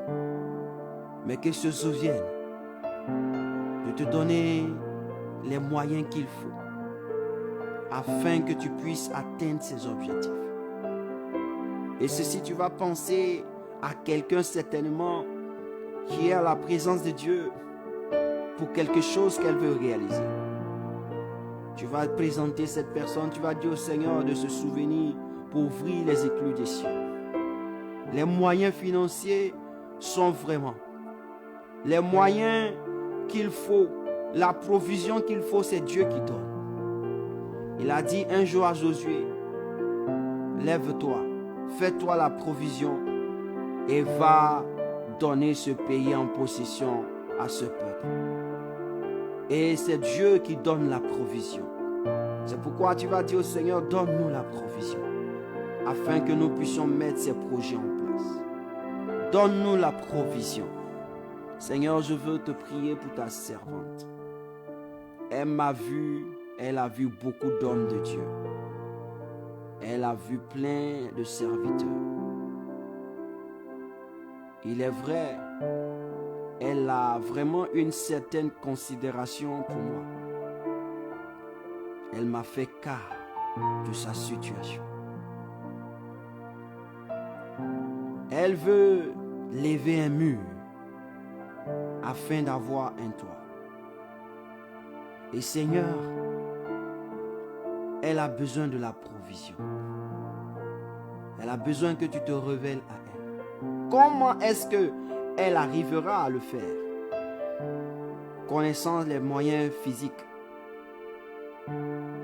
Mais qu'il se souvienne de te donner les moyens qu'il faut afin que tu puisses atteindre ses objectifs. Et ceci, tu vas penser à quelqu'un certainement qui est à la présence de Dieu pour quelque chose qu'elle veut réaliser. Tu vas présenter cette personne, tu vas dire au Seigneur de se souvenir pour ouvrir les écluses des cieux. Les moyens financiers sont vraiment. Les moyens qu'il faut, la provision qu'il faut, c'est Dieu qui donne. Il a dit un jour à Josué, lève-toi, fais-toi la provision et va donner ce pays en possession à ce peuple. Et c'est Dieu qui donne la provision. C'est pourquoi tu vas dire au Seigneur, donne-nous la provision, afin que nous puissions mettre ces projets en place. Donne-nous la provision. Seigneur, je veux te prier pour ta servante. Elle a vu beaucoup d'hommes de Dieu. Elle a vu plein de serviteurs. Il est vrai, elle a vraiment une certaine considération pour moi. Elle m'a fait cas de sa situation. Elle veut lever un mur afin d'avoir un toit. Et Seigneur, elle a besoin de la provision. Elle a besoin que tu te révèles à elle. Comment est-ce qu'elle arrivera à le faire? Connaissant les moyens physiques,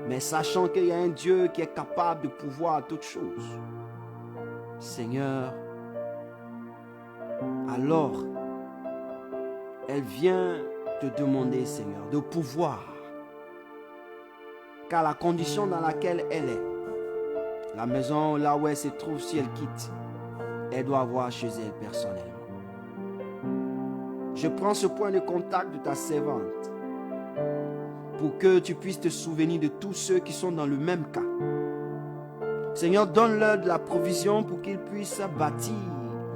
mais sachant qu'il y a un Dieu qui est capable de pouvoir toutes choses. Seigneur, alors, elle vient te demander, Seigneur, de pouvoir. Car la condition dans laquelle elle est, la maison là où elle se trouve, si elle quitte, elle doit avoir chez elle personnellement. Je prends ce point de contact de ta servante pour que tu puisses te souvenir de tous ceux qui sont dans le même cas. Seigneur, donne-leur de la provision pour qu'ils puissent bâtir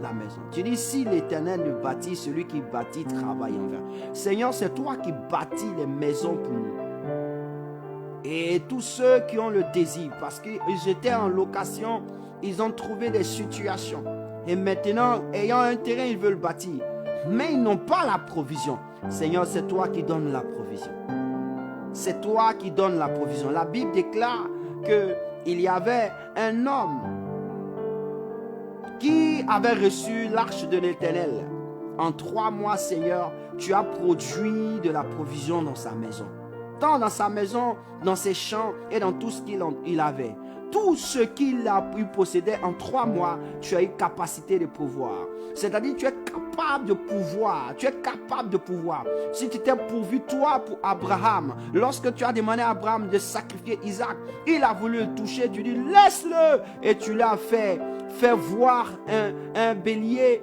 la maison. Tu dis, si l'Éternel ne bâtit, celui qui bâtit travaille en vain. Seigneur, c'est toi qui bâtis les maisons pour nous. Et tous ceux qui ont le désir, parce qu'ils étaient en location, ils ont trouvé des situations. Et maintenant, ayant un terrain, ils veulent bâtir. Mais ils n'ont pas la provision. Seigneur, c'est toi qui donnes la provision. C'est toi qui donnes la provision. La Bible déclare qu'il y avait un homme qui avait reçu l'arche de l'Éternel. En 3 mois, Seigneur, tu as produit de la provision dans sa maison. Tant dans sa maison, dans ses champs et dans tout ce qu'il avait. Tout ce qu'il a pu posséder en 3 mois, tu as eu capacité de pouvoir. C'est-à-dire, tu es capable de pouvoir. Tu es capable de pouvoir. Si tu t'es pourvu, toi, pour Abraham, lorsque tu as demandé à Abraham de sacrifier Isaac, il a voulu le toucher, tu dis, laisse-le. Et tu l'as fait voir un bélier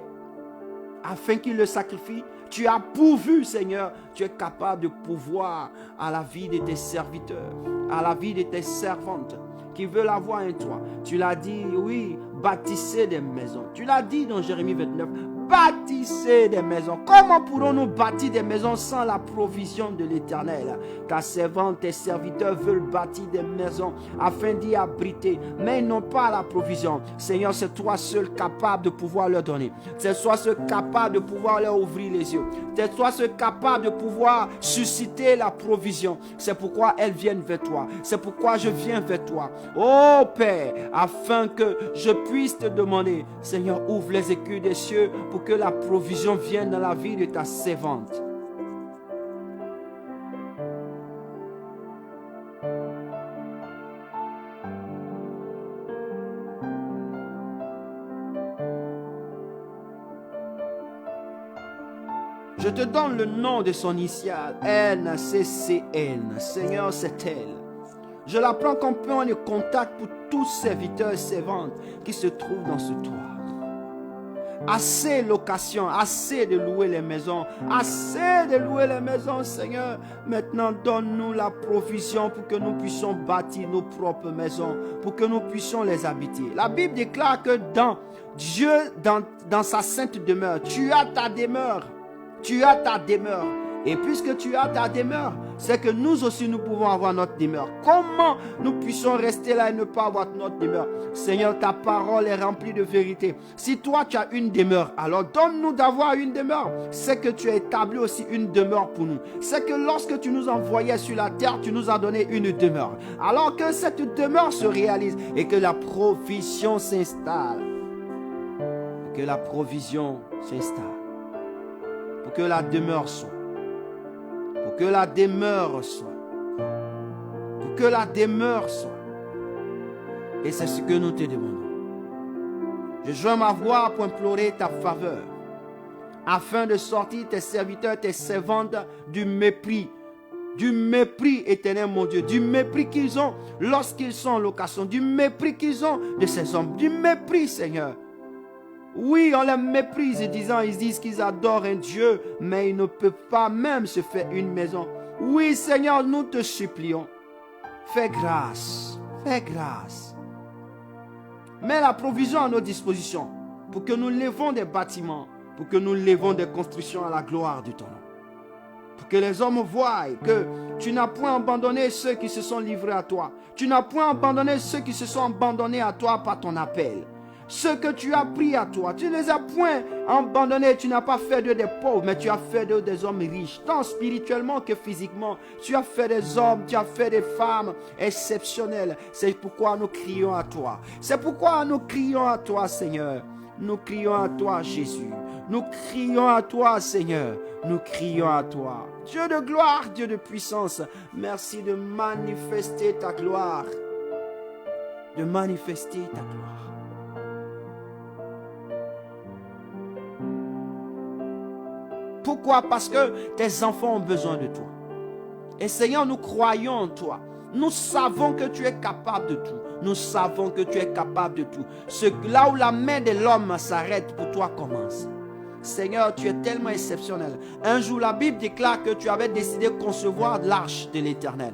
afin qu'il le sacrifie. Tu as pourvu, Seigneur. Tu es capable de pouvoir à la vie de tes serviteurs, à la vie de tes servantes qui veulent avoir un toit. Tu l'as dit, oui, bâtissez des maisons. Tu l'as dit dans Jérémie 29, bâtissez des maisons. Comment pourrons-nous bâtir des maisons sans la provision de l'Éternel? Ta servante, tes serviteurs veulent bâtir des maisons afin d'y abriter, mais ils n'ont pas la provision. Seigneur, c'est toi seul capable de pouvoir leur donner. C'est toi seul capable de pouvoir leur ouvrir les yeux. C'est toi seul capable de pouvoir susciter la provision. C'est pourquoi elles viennent vers toi. C'est pourquoi je viens vers toi. Oh Père, afin que je puisse te demander, Seigneur, ouvre les écus des cieux pour que la provision vienne dans la vie de ta servante. Je te donne le nom de son initiale, NCCN. Seigneur, c'est elle. Je la prends comme point de contact pour tous serviteurs et servantes qui se trouvent dans ce toit. Assez location, assez de louer les maisons, assez de louer les maisons, Seigneur. Maintenant, donne-nous la provision pour que nous puissions bâtir nos propres maisons, pour que nous puissions les habiter. La Bible déclare que dans Dieu, dans sa sainte demeure, tu as ta demeure. Tu as ta demeure. Et puisque tu as ta demeure, c'est que nous aussi nous pouvons avoir notre demeure. Comment nous puissions rester là et ne pas avoir notre demeure? Seigneur, ta parole est remplie de vérité. Si toi tu as une demeure, alors donne-nous d'avoir une demeure. C'est que tu as établi aussi une demeure pour nous. C'est que lorsque tu nous envoyais sur la terre, tu nous as donné une demeure. Alors que cette demeure se réalise et que la provision s'installe. Que la provision s'installe. Pour que la demeure soit. Pour que la demeure soit. Pour que la demeure soit. Et c'est ce que nous te demandons. Je joins ma voix pour implorer ta faveur, afin de sortir tes serviteurs, tes servantes du mépris, éternel mon Dieu, du mépris qu'ils ont lorsqu'ils sont en location, du mépris qu'ils ont de ces hommes, du mépris, Seigneur. Oui, on les méprise ils disent qu'ils adorent un Dieu, mais ils ne peuvent pas même se faire une maison. Oui, Seigneur, nous te supplions. Fais grâce, fais grâce. Mets la provision à nos dispositions pour que nous lèvons des bâtiments, pour que nous lèvons des constructions à la gloire de ton nom. Pour que les hommes voient que tu n'as point abandonné ceux qui se sont livrés à toi. Tu n'as point abandonné ceux qui se sont abandonnés à toi par ton appel. Ceux que tu as pris à toi, tu ne les as point abandonnés. Tu n'as pas fait d'eux des pauvres, mais tu as fait d'eux des hommes riches, tant spirituellement que physiquement. Tu as fait des hommes, tu as fait des femmes exceptionnelles. C'est pourquoi nous crions à toi. C'est pourquoi nous crions à toi, Seigneur. Nous crions à toi, Jésus. Nous crions à toi, Seigneur. Nous crions à toi. Dieu de gloire, Dieu de puissance, merci de manifester ta gloire. De manifester ta gloire. Pourquoi? Parce que tes enfants ont besoin de toi. Et Seigneur, nous croyons en toi. Nous savons que tu es capable de tout. Nous savons que tu es capable de tout. Là où la main de l'homme s'arrête, pour toi commence. Seigneur, tu es tellement exceptionnel. Un jour, la Bible déclare que tu avais décidé de concevoir l'arche de l'Éternel.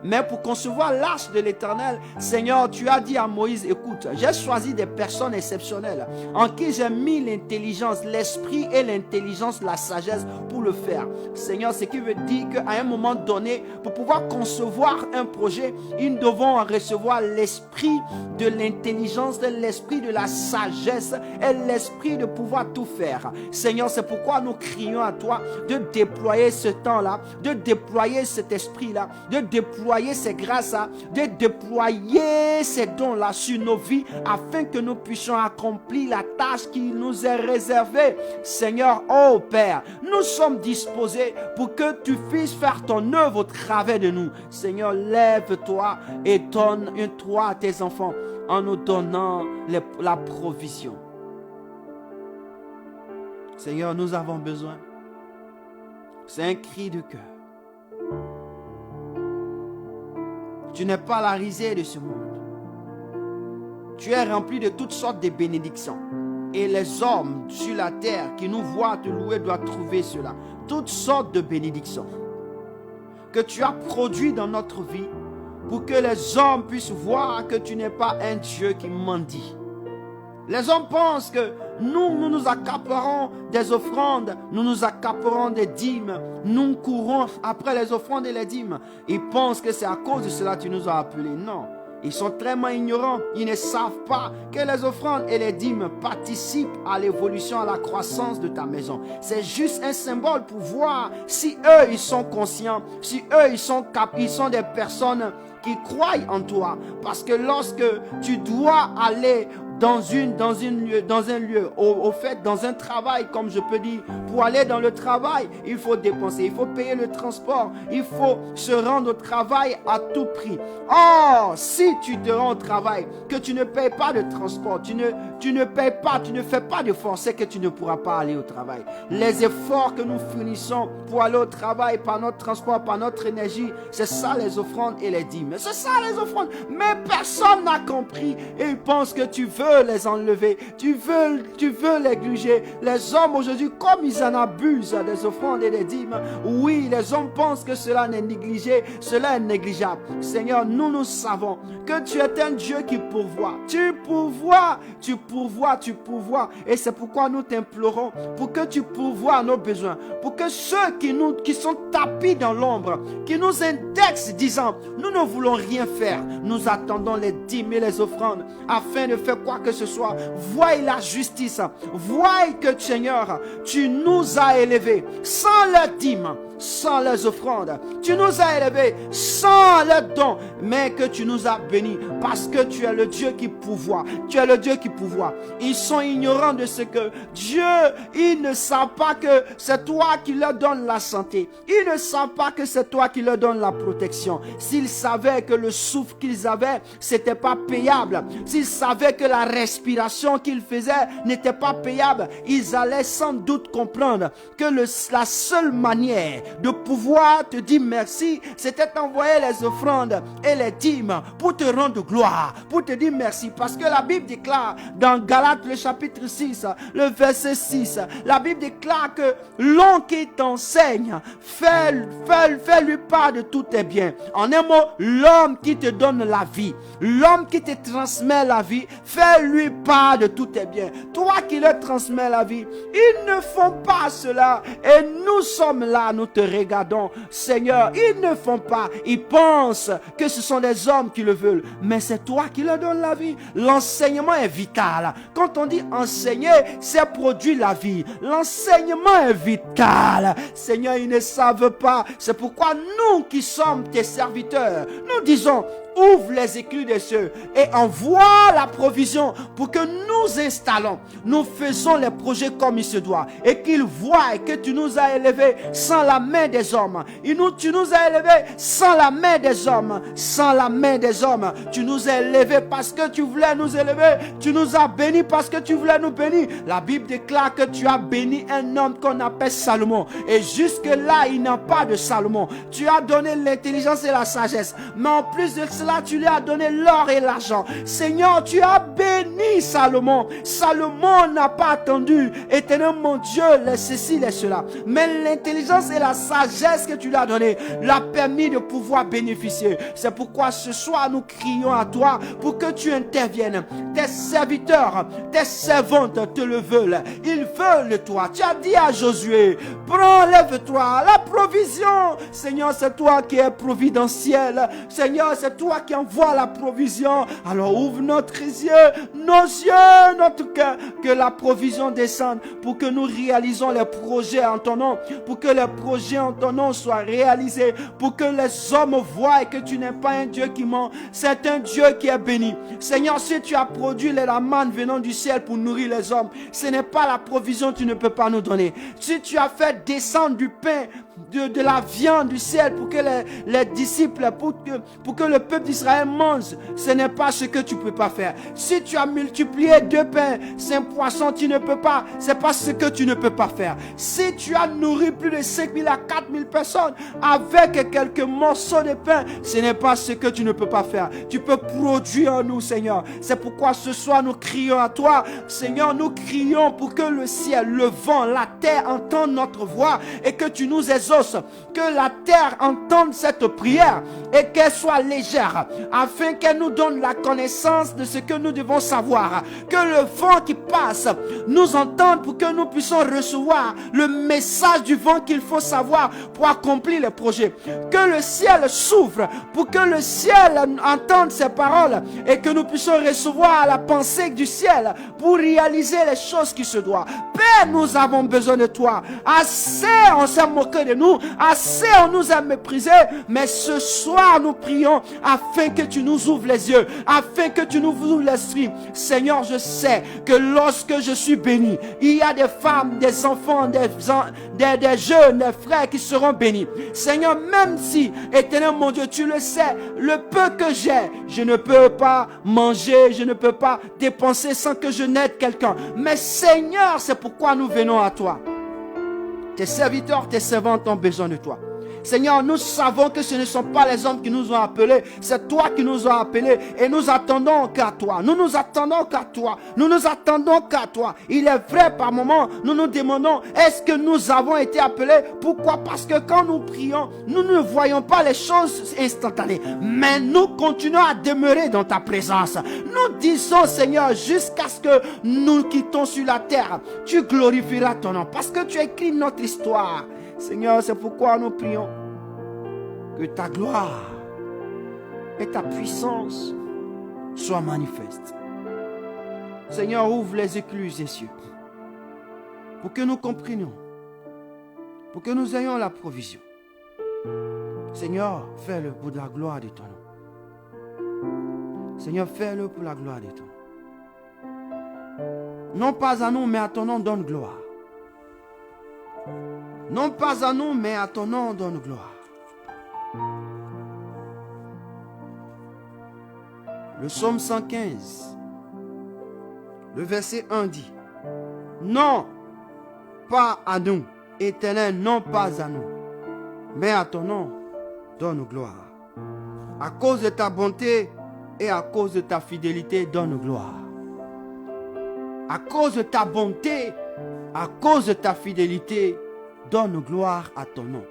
Mais pour concevoir l'arche de l'Éternel, Seigneur, tu as dit à Moïse, écoute, j'ai choisi des personnes exceptionnelles en qui j'ai mis l'intelligence, l'esprit et l'intelligence, la sagesse pour le faire. Seigneur, ce qui veut dire qu'à un moment donné, pour pouvoir concevoir un projet, nous devons recevoir l'esprit de l'intelligence, l'esprit de la sagesse et l'esprit de pouvoir tout faire. Seigneur, c'est pourquoi nous crions à toi de déployer ce temps-là, de déployer cet esprit-là, de déployer déployer ces grâces-là, de déployer ces dons-là sur nos vies afin que nous puissions accomplir la tâche qui nous est réservée. Seigneur, oh Père, nous sommes disposés pour que tu puisses faire ton œuvre au travers de nous. Seigneur, lève-toi et donne-toi à tes enfants en nous donnant la provision. Seigneur, nous avons besoin. C'est un cri de cœur. Tu n'es pas la risée de ce monde. Tu es rempli de toutes sortes de bénédictions. Et les hommes sur la terre qui nous voient te louer doivent trouver cela. Toutes sortes de bénédictions que tu as produites dans notre vie pour que les hommes puissent voir que tu n'es pas un Dieu qui mendie. Les hommes pensent que nous accaparons des offrandes, nous accaparons des dîmes, nous courons après les offrandes et les dîmes. Ils pensent que c'est à cause de cela que tu nous as appelés. Non, ils sont tellement ignorants, ils ne savent pas que les offrandes et les dîmes participent à l'évolution, à la croissance de ta maison. C'est juste un symbole pour voir si eux, ils sont conscients, si eux, ils sont des personnes qui croient en toi. Parce que lorsque tu dois aller dans un lieu, au fait, dans un travail, comme je peux dire, pour aller dans le travail, il faut dépenser, il faut payer le transport, il faut se rendre au travail à tout prix. Or, si tu te rends au travail, que tu ne payes pas de transport, tu ne payes pas, tu ne fais pas d'efforts, c'est que tu ne pourras pas aller au travail. Les efforts que nous fournissons pour aller au travail, par notre transport, par notre énergie, c'est ça les offrandes et les dîmes. C'est ça les offrandes. Mais personne n'a compris et ils pensent que tu veux les enlever, tu veux les gruger. Les hommes aujourd'hui, comme ils en abusent des offrandes et des dîmes, oui, les hommes pensent que cela n'est négligé, cela est négligeable. Seigneur, nous savons que tu es un Dieu qui pourvoit. Tu pourvois. Et c'est pourquoi nous t'implorons pour que tu pourvoies à nos besoins, pour que ceux qui sont tapis dans l'ombre, qui nous indexent disant, nous ne voulons rien faire, nous attendons les dîmes et les offrandes afin de faire quoi que ce soit. Voyez la justice, voyez que Seigneur, tu nous as élevés sans les dîmes, sans les offrandes. Tu nous as élevés sans les dons, mais que tu nous as bénis parce que tu es le Dieu qui pourvoit. Tu es le Dieu qui pourvoit. Ils sont ignorants de ce que Dieu, ils ne savent pas que c'est toi qui leur donne la santé. Ils ne savent pas que c'est toi qui leur donne la protection. S'ils savaient que le souffle qu'ils avaient, c'était pas payable, s'ils savaient que la respiration qu'ils faisaient n'était pas payable, ils allaient sans doute comprendre que la seule manière de pouvoir te dire merci, c'était d'envoyer les offrandes et les dîmes pour te rendre gloire, pour te dire merci. Parce que la Bible déclare dans Galates le chapitre 6, le verset 6, la Bible déclare que l'homme qui t'enseigne, fais-lui part de tous tes biens. En un mot, l'homme qui te donne la vie, l'homme qui te transmet la vie, fais-lui part de tous tes biens. Toi qui leur transmets la vie, ils ne font pas cela. Et nous sommes là, nous te regardons. Seigneur, ils ne font pas. Ils pensent que ce sont des hommes qui le veulent. Mais c'est toi qui leur donnes la vie. L'enseignement est vital. Quand on dit enseigner, c'est produire la vie. L'enseignement est vital. Seigneur, ils ne savent pas. C'est pourquoi nous qui sommes tes serviteurs, nous disons, ouvre les écluses des cieux et envoie la provision pour que nous installons, nous faisons les projets comme il se doit et qu'ils voient que tu nous as élevés sans la main des hommes. Tu nous as élevés sans la main des hommes, sans la main des hommes. Tu nous as élevés parce que tu voulais nous élever. Tu nous as bénis parce que tu voulais nous bénir. La Bible déclare que tu as béni un homme qu'on appelle Salomon et jusque là il n'a pas de Salomon. Tu as donné l'intelligence et la sagesse, mais en plus de cela tu lui as donné l'or et l'argent. Seigneur, tu as béni Salomon. Salomon n'a pas attendu, éternel mon Dieu, ceci et cela, mais l'intelligence et la sagesse que tu lui as donné l'a permis de pouvoir bénéficier. C'est pourquoi ce soir nous crions à toi pour que tu interviennes. Tes serviteurs, tes servantes te le veulent. Ils veulent toi. Tu as dit à Josué, prends, lève-toi, la provision. Seigneur, c'est toi qui es providentiel. Seigneur, c'est toi qui envoie la provision. Alors ouvre notre yeux, nos yeux, notre cœur, que la provision descende pour que nous réalisons les projets en ton nom, pour que les projets en ton nom soient réalisés, pour que les hommes voient que tu n'es pas un Dieu qui ment, c'est un Dieu qui est béni. Seigneur, si tu as produit la manne venant du ciel pour nourrir les hommes, ce n'est pas la provision que tu ne peux pas nous donner. Si tu as fait descendre du pain, de la viande du ciel pour que les disciples, pour que le peuple d'Israël mange, ce n'est pas ce que tu ne peux pas faire. Si tu as multiplié 2 pains, 5 poissons, tu ne peux pas, c'est pas ce que tu ne peux pas faire. Si tu as nourri plus de 5000 à 4000 personnes avec quelques morceaux de pain, ce n'est pas ce que tu ne peux pas faire. Tu peux produire en nous, Seigneur. C'est pourquoi ce soir nous crions à toi, Seigneur, nous crions pour que le ciel, le vent, la terre entendent notre voix et que tu nous exauces. Que la terre entende cette prière et qu'elle soit légère, afin qu'elle nous donne la connaissance de ce que nous devons savoir. Que le vent qui passe nous entende pour que nous puissions recevoir le message du vent qu'il faut savoir pour accomplir les projets. Que le ciel s'ouvre pour que le ciel entende ces paroles et que nous puissions recevoir la pensée du ciel pour réaliser les choses qui se doivent. Père, nous avons besoin de toi. Assez on s'est moqué de nous, assez on nous a méprisés, mais ce soir nous prions afin que tu nous ouvres les yeux, afin que tu nous ouvres l'esprit. Seigneur, je sais que lorsque je suis béni, il y a des femmes, des enfants, des jeunes, des frères qui seront bénis. Seigneur, même si, éternel mon Dieu, tu le sais, le peu que j'ai, je ne peux pas manger, je ne peux pas dépenser sans que je n'aide quelqu'un. Mais Seigneur, c'est pourquoi nous venons à toi. Tes serviteurs, tes servantes ont besoin de toi. Seigneur, nous savons que ce ne sont pas les hommes qui nous ont appelés, c'est toi qui nous as appelés et nous attendons qu'à toi. Nous nous attendons qu'à toi. Nous nous attendons qu'à toi. Il est vrai, par moments, nous nous demandons, est-ce que nous avons été appelés? Pourquoi? Parce que quand nous prions, nous ne voyons pas les choses instantanées, mais nous continuons à demeurer dans ta présence. Nous disons, Seigneur, jusqu'à ce que nous quittons sur la terre, tu glorifieras ton nom, parce que tu écris notre histoire. Seigneur, c'est pourquoi nous prions que ta gloire et ta puissance soient manifestes. Seigneur, ouvre les écluses des cieux pour que nous comprenions, pour que nous ayons la provision. Seigneur, fais-le pour la gloire de ton nom. Seigneur, fais-le pour la gloire de ton nom. Non pas à nous, mais à ton nom donne gloire. Non pas à nous, mais à ton nom donne gloire. Le psaume 115, le verset 1 dit, non, pas à nous, Éternel, non pas à nous, mais à ton nom donne gloire. À cause de ta bonté et à cause de ta fidélité, donne gloire. À cause de ta bonté, à cause de ta fidélité, donne gloire à ton nom.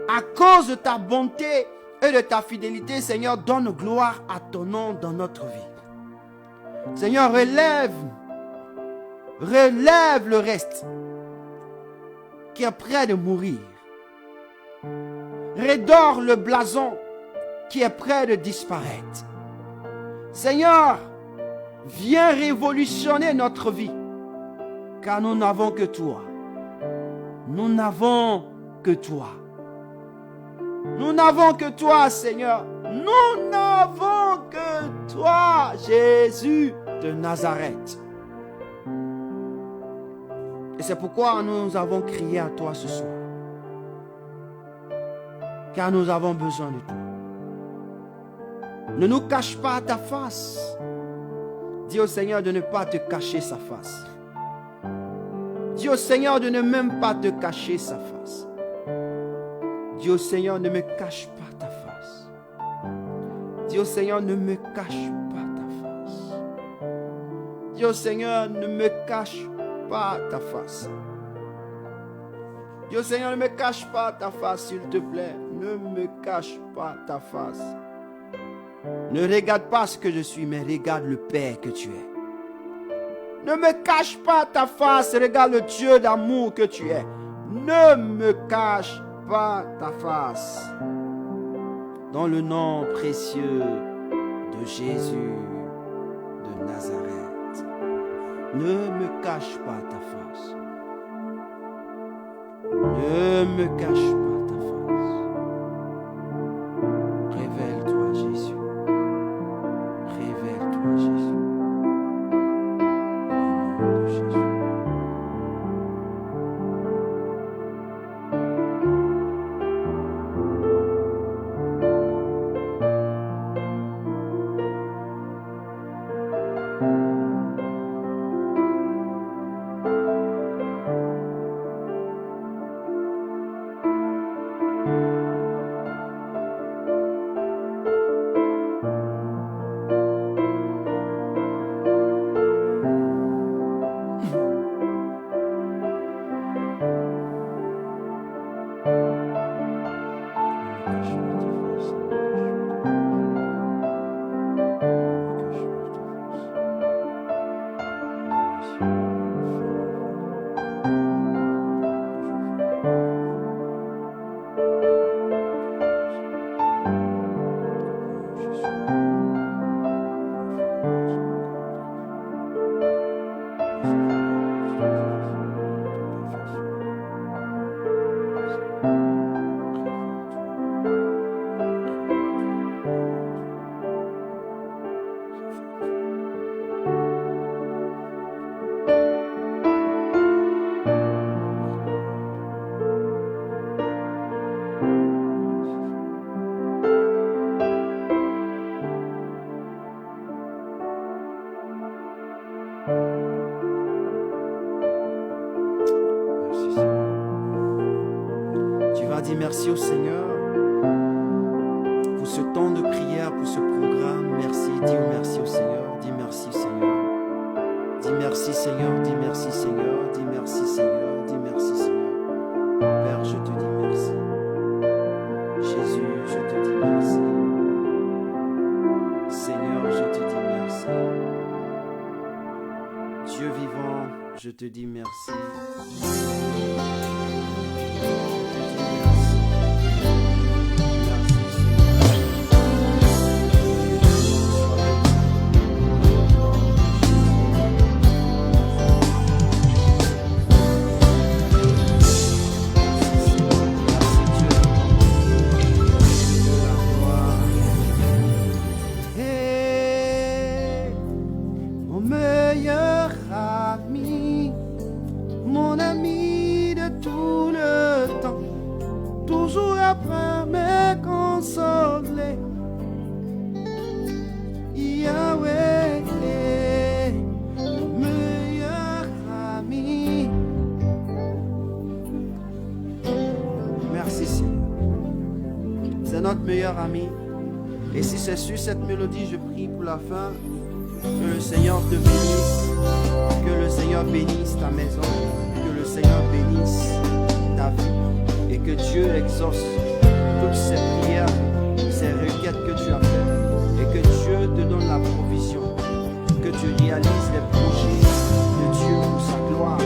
À cause de ta bonté et de ta fidélité, Seigneur, donne gloire à ton nom dans notre vie. Seigneur, relève le reste qui est prêt de mourir. Redore le blason qui est prêt de disparaître. Seigneur, viens révolutionner notre vie, car nous n'avons que toi. Nous n'avons que toi. Nous n'avons que toi, Seigneur. Nous n'avons que toi, Jésus de Nazareth. Et c'est pourquoi nous avons crié à toi ce soir. Car nous avons besoin de toi. Ne nous cache pas ta face. Dis au Seigneur de ne pas te cacher sa face. Dis au Seigneur de ne même pas te cacher sa face. Dis au Seigneur, ne me cache pas ta face. Dis au Seigneur, ne me cache pas ta face. Dis au Seigneur, ne me cache pas ta face. Dis au Seigneur, ne me cache pas ta face, s'il te plaît. Ne me cache pas ta face. Ne regarde pas ce que je suis, mais regarde le Père que tu es. Ne me cache pas ta face, regarde le Dieu d'amour que tu es. Ne me cache pas ta face. Dans le nom précieux de Jésus de Nazareth. Ne me cache pas ta face. Ne me cache pas ta face. Révèle-toi, Jésus. Révèle-toi, Jésus. Au nom de Jésus. Dis merci au Seigneur pour ce temps de prière, pour ce programme. Merci, dis merci au Seigneur, dis merci Seigneur. Dis merci Seigneur, dis merci Seigneur, dis merci Seigneur, dis merci Seigneur. Père, je te dis merci. Jésus, je te dis merci. Seigneur, je te dis merci. Dieu vivant, je te dis merci. Meilleur ami. Et si c'est sur cette mélodie, je prie pour la fin. Que le Seigneur te bénisse. Que le Seigneur bénisse ta maison. Que le Seigneur bénisse ta vie. Et que Dieu exauce toutes ces prières, ces requêtes que tu as faites. Et que Dieu te donne la provision. Que tu réalises les projets de Dieu pour sa gloire.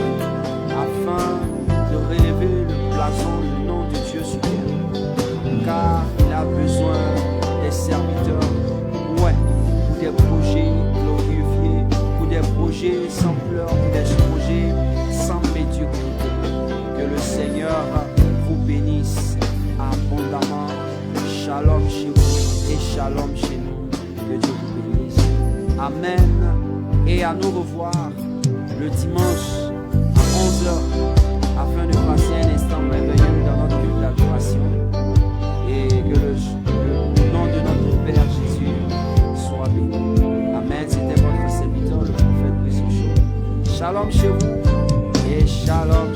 Afin de relever le blason, le nom de Dieu sur terre. Car il a besoin des serviteurs, ouais, pour des projets glorifiés, pour des projets sans pleurs, pour des projets sans médiocrité. Que le Seigneur vous bénisse abondamment. Shalom chez vous et shalom chez nous. Que Dieu vous bénisse. Amen. Et à nous revoir le dimanche à 11h afin de passer un instant merveilleux dans notre culte d'adoration. Et que le nom de notre Père Jésus soit béni. Amen. C'était votre serviteur, le prophète Brice Ocho. Shalom chez vous et shalom